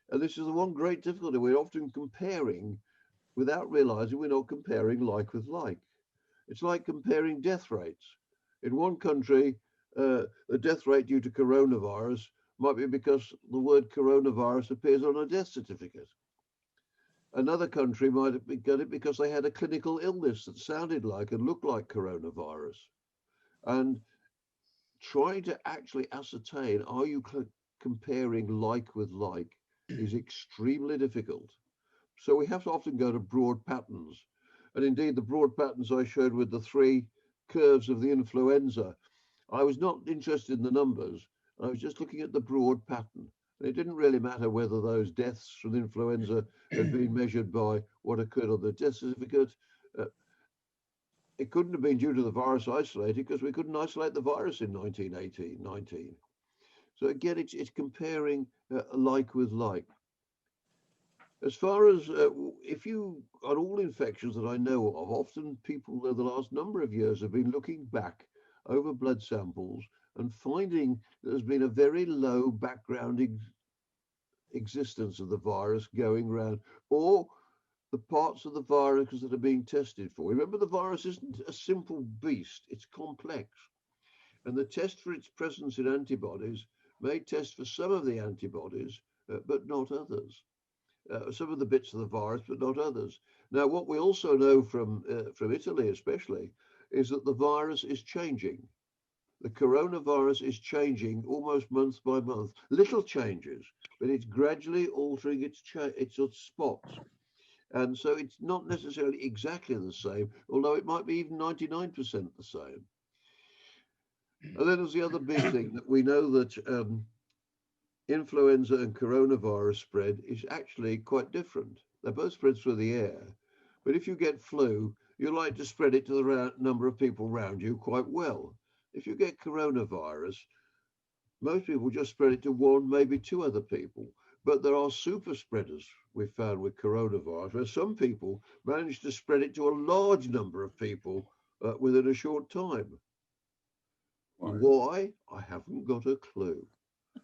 And this is the one great difficulty. We're often comparing without realizing we're not comparing like with like. It's like comparing death rates. In one country, the death rate due to coronavirus might be because the word coronavirus appears on a death certificate. Another country might have got it because they had a clinical illness that sounded like and looked like coronavirus. And trying to actually ascertain, are you comparing like with like, is extremely difficult. So we have to often go to broad patterns. And indeed, the broad patterns I showed with the three curves of the influenza, I was not interested in the numbers. I was just looking at the broad pattern. It didn't really matter whether those deaths from influenza had been measured by what occurred on the death certificate. It couldn't have been due to the virus isolated because we couldn't isolate the virus in 1918-19. So again, it's comparing like with like. As far as if you, on all infections that I know of, often people over the last number of years have been looking back over blood samples and finding there's been a very low background existence of the virus going around, or the parts of the virus that are being tested for. Remember, the virus isn't a simple beast, it's complex. And the test for its presence in antibodies may test for some of the antibodies, but not others. Some of the bits of the virus, but not others. Now, what we also know from Italy especially, is that the virus is changing. The coronavirus is changing almost month by month. Little changes, but it's gradually altering its spots. And so it's not necessarily exactly the same, although it might be even 99% the same. And then there's the other big thing that we know that influenza and coronavirus spread is actually quite different. They're both spread through the air, but if you get flu, you like to spread it to the number of people around you quite well. If you get coronavirus, most people just spread it to one, maybe two other people. But there are super spreaders we've found with coronavirus, where some people manage to spread it to a large number of people within a short time. Why? I haven't got a clue.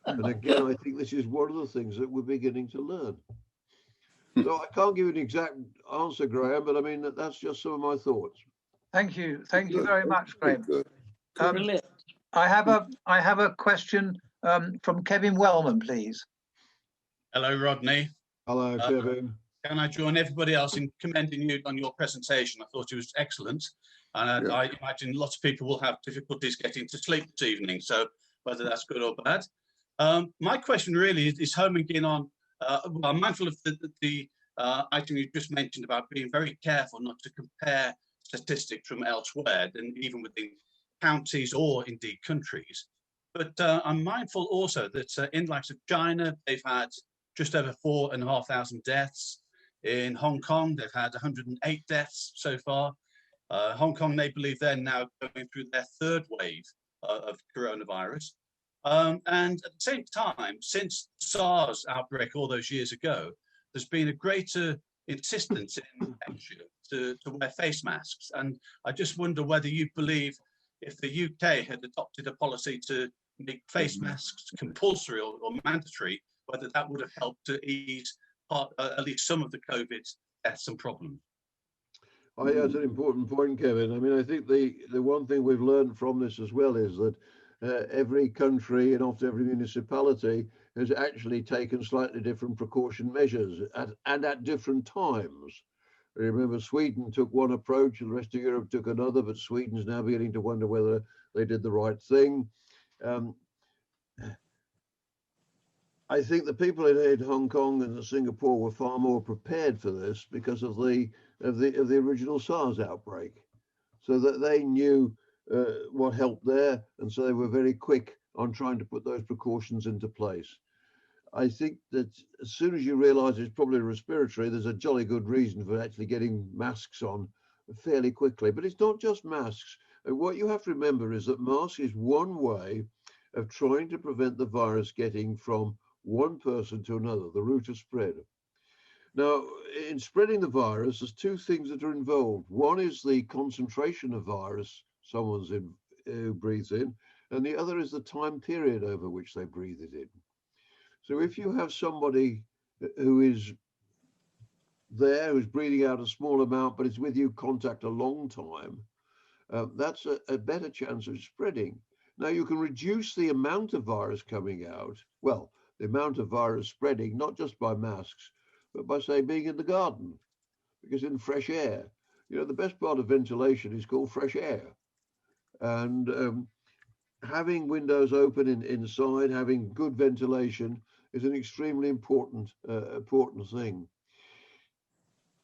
And again, I think this is one of the things that we're beginning to learn. So I can't give you an exact answer, Graham, but I mean, that's just some of my thoughts. Thank you. Thank you very much, Graham. I have a question from Kevin Wellman, please. Hello, Rodney. Hello, Kevin. Can I join everybody else in commending you on your presentation? I thought it was excellent. And I imagine lots of people will have difficulties getting to sleep this evening. So whether that's good or bad. My question really is homing in on, well, I'm mindful of the item you just mentioned about being very careful not to compare statistics from elsewhere, and even within counties or indeed countries. But I'm mindful also that in likes of China, they've had just over 4,500 deaths. In Hong Kong, they've had 108 deaths so far. Hong Kong, they believe they're now going through their third wave of coronavirus. And at the same time, since SARS outbreak all those years ago, there's been a greater insistence in Asia to wear face masks. And I just wonder whether you believe if the UK had adopted a policy to make face masks compulsory or mandatory, whether that would have helped to ease at least some of the COVID deaths and problems. I think that's an important point, Kevin. I mean, I think the one thing we've learned from this as well is that every country and often every municipality has actually taken slightly different precaution measures at different times. Remember, Sweden took one approach and the rest of Europe took another, but Sweden's now beginning to wonder whether they did the right thing. I think the people in Hong Kong and Singapore were far more prepared for this because of the original SARS outbreak, so that they knew what helped there, and so they were very quick on trying to put those precautions into place. I think that as soon as you realise it's probably respiratory, there's a jolly good reason for actually getting masks on fairly quickly. But it's not just masks. What you have to remember is that masks is one way of trying to prevent the virus getting from one person to another, the route of spread. Now, in spreading the virus, there's two things that are involved. One is the concentration of virus who breathes in, and the other is the time period over which they breathe it in. So if you have somebody who is there, who's breathing out a small amount, but is with you contact a long time, that's a better chance of spreading. Now, you can reduce the amount of virus coming out, well, the amount of virus spreading, not just by masks, but by, say, being in the garden, because in fresh air, you know, the best part of ventilation is called fresh air. And having windows open inside, having good ventilation is an extremely important thing.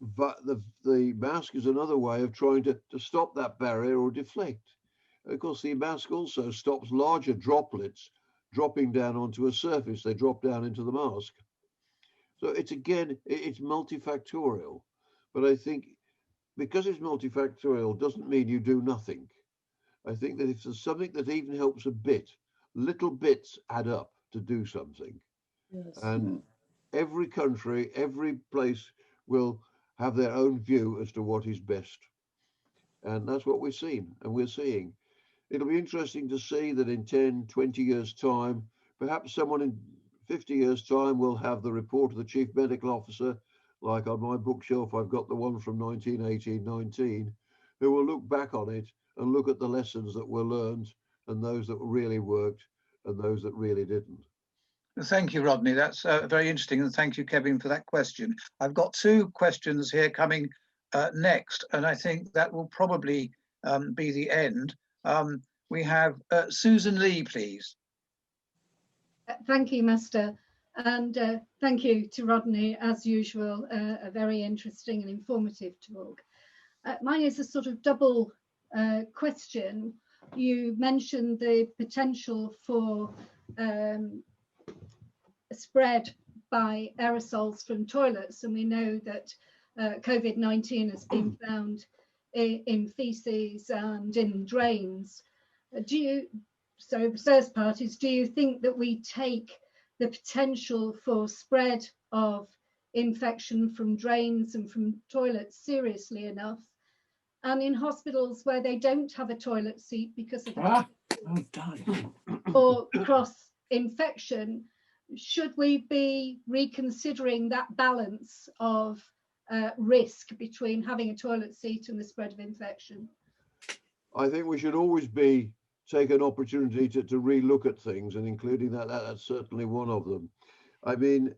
But the mask is another way of trying to stop that barrier or deflect. Of course, the mask also stops larger droplets dropping down onto a surface. They drop down into the mask. So it's multifactorial. But I think because it's multifactorial doesn't mean you do nothing. I think that if there's something that even helps a bit, little bits add up to do something. Yes. And every country, every place will have their own view as to what is best. And that's what we're seeing, and we're seeing. It'll be interesting to see that in 10, 20 years' time, perhaps someone in 50 years' time will have the report of the chief medical officer, like on my bookshelf, I've got the one from 1918-19, who will look back on it and look at the lessons that were learned and those that really worked and those that really didn't. Thank you, Rodney. That's very interesting. And thank you, Kevin, for that question. I've got two questions here coming next, and I think that will probably be the end. We have Susan Lee, please. Thank you, Master. And thank you to Rodney, as usual, a very interesting and informative talk. Mine is a sort of double question. You mentioned the potential for spread by aerosols from toilets, and we know that COVID-19 has been found in feces and in drains. So the first part is, do you think that we take the potential for spread of infection from drains and from toilets seriously enough? And in hospitals where they don't have a toilet seat because of or cross-infection, should we be reconsidering that balance of risk between having a toilet seat and the spread of infection? I think we should always take an opportunity to relook at things, and including that's certainly one of them. I mean,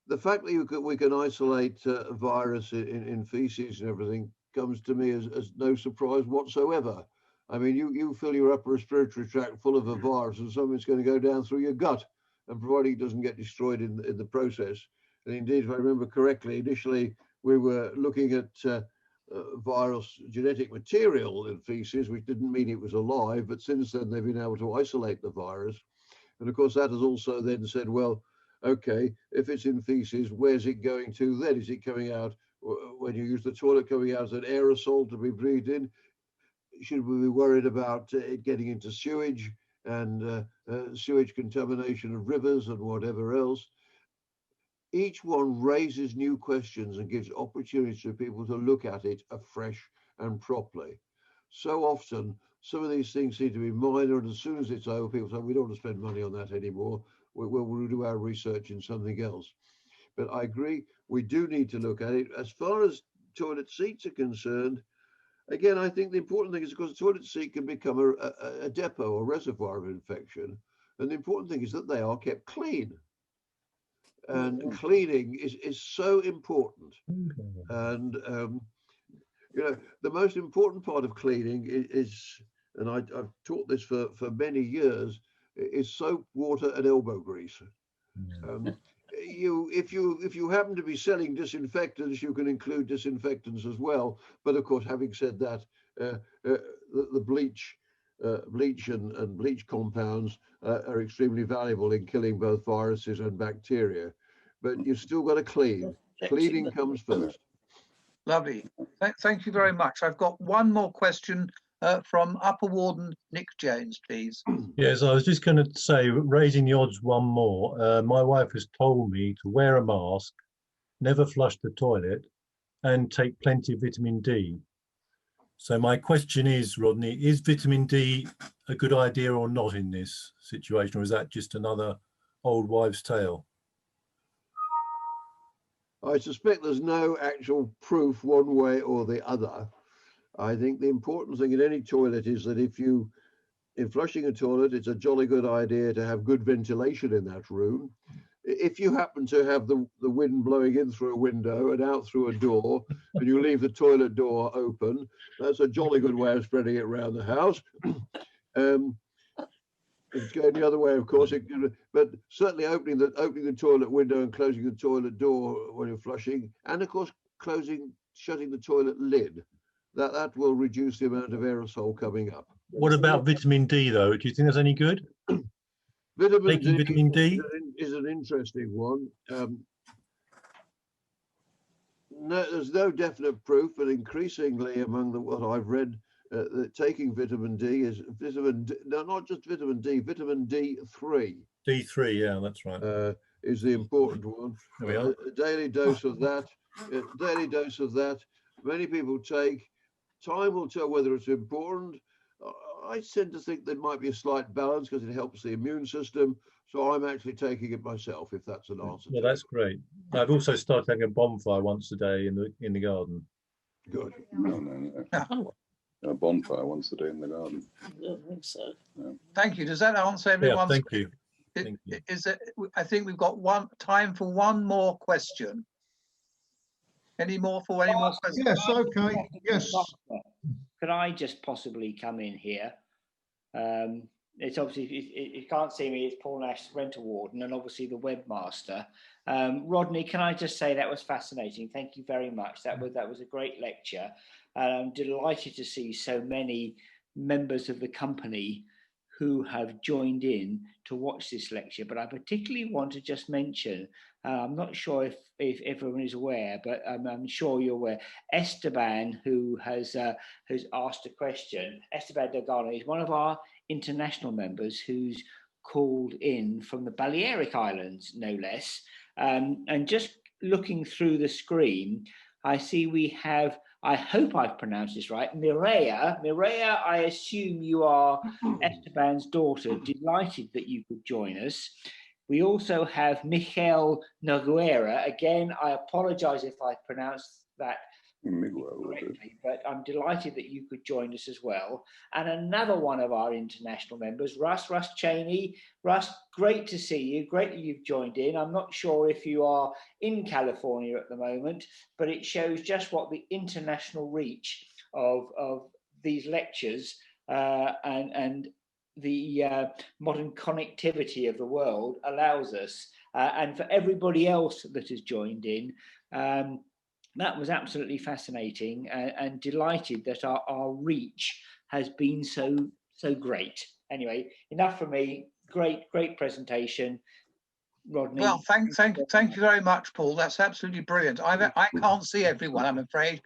the fact that we can isolate a virus in feces and everything comes to me as no surprise whatsoever. I mean, you fill your upper respiratory tract full of a virus and something's going to go down through your gut, and providing it doesn't get destroyed in the process. And indeed, if I remember correctly, initially we were looking at virus genetic material in feces, which didn't mean it was alive, but since then they've been able to isolate the virus. And of course, that has also then said, well, okay, if it's in feces, where's it going to then? Is it coming out when you use the toilet, coming out as an aerosol to be breathed in? Should we be worried about it getting into sewage and sewage contamination of rivers and whatever else? Each one raises new questions and gives opportunities for people to look at it afresh and properly. So often, some of these things seem to be minor, and as soon as it's over, people say, we don't want to spend money on that anymore. We'll do our research in something else. But I agree, we do need to look at it. As far as toilet seats are concerned, again, I think the important thing is, of course, the toilet seat can become a depot or reservoir of infection. And the important thing is that they are kept clean. And cleaning is so important. And, you know, the most important part of cleaning is, and I've taught this for many years, is soap, water, and elbow grease. If you happen to be selling disinfectants, you can include disinfectants as well. But of course, having said that, the bleach and bleach compounds are extremely valuable in killing both viruses and bacteria. But you've still got to clean. Cleaning comes first. Lovely. Thank you very much. I've got one more question from Upper Warden Nick Jones, please. Yes, I was just going to say, raising the odds one more. My wife has told me to wear a mask, never flush the toilet, and take plenty of vitamin D. So my question is, Rodney, is vitamin D a good idea or not in this situation, or is that just another old wives' tale? I suspect there's no actual proof one way or the other. I think the important thing in any toilet is that in flushing a toilet, it's a jolly good idea to have good ventilation in that room. If you happen to have the wind blowing in through a window and out through a door, and you leave the toilet door open, that's a jolly good way of spreading it around the house. It's going the other way, of course, but certainly opening the toilet window and closing the toilet door when you're flushing, and of course shutting the toilet lid, that will reduce the amount of aerosol coming up. What about vitamin D though? Do you think that's any good? Vitamin D is an interesting one. No, there's no definite proof, but increasingly among what I've read, that taking vitamin D is not just vitamin D, vitamin D3. D3, yeah, that's right. Is the important one. There we are. A daily dose of that. Many people take. Time will tell whether it's important. I tend to think there might be a slight balance because it helps the immune system. So I'm actually taking it myself, if that's an answer. Well, that's great. I've also started having a bonfire once a day in the garden. Good. No. A bonfire once a day in the garden. I don't think so. No. Thank you. Does that answer everyone's? Yeah, thank you. Thank you. I think we've got time for one more question. Any more questions? Yes, okay. Yes. Could I just possibly come in here? It's obviously, if you can't see me, it's Paul Nash, rental warden, and obviously the webmaster. Rodney, can I just say that was fascinating? Thank you very much. That was a great lecture. I'm delighted to see so many members of the company who have joined in to watch this lecture. But I particularly want to just mention, I'm not sure if everyone is aware, but I'm sure you're aware, Esteban, who has asked a question. Esteban Delgado is one of our international members who's called in from the Balearic Islands, no less. And just looking through the screen, I see we have, I hope I've pronounced this right, Mireia. Mireia, I assume you are Esteban's daughter. Delighted that you could join us. We also have Michel Noguera. Again, I apologize if I pronounced that Miguel, was it? correctly, but I'm delighted that you could join us as well. And another one of our international members, Russ Cheney. Russ, great to see you. Great that you've joined in. I'm not sure if you are in California at the moment, but it shows just what the international reach of these lectures and the modern connectivity of the world allows us. And for everybody else that has joined in, that was absolutely fascinating, and delighted that our reach has been so great. Anyway, enough from me. Great presentation, Rodney. Well, thank you very much, Paul. That's absolutely brilliant. I can't see everyone, I'm afraid.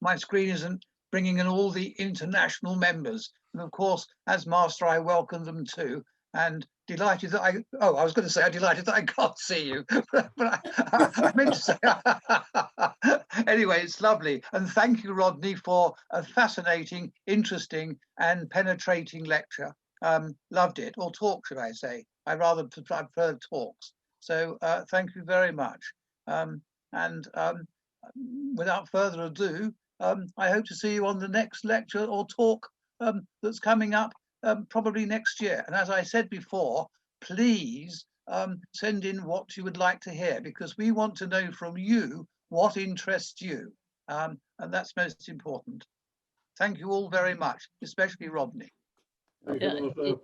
My screen isn't bringing in all the international members, and of course, as Master, I welcome them too. And delighted that I was going to say I'm delighted that I can't see you, but I meant to say anyway, it's lovely. And thank you, Rodney, for a fascinating, interesting and penetrating lecture. Loved it, or talk, should I say. I rather prefer talks. So thank you very much. Without further ado, I hope to see you on the next lecture or talk that's coming up probably next year. And as I said before, please send in what you would like to hear, because we want to know from you what interests you. And that's most important. Thank you all very much, especially Rodney. Thank you, Martha.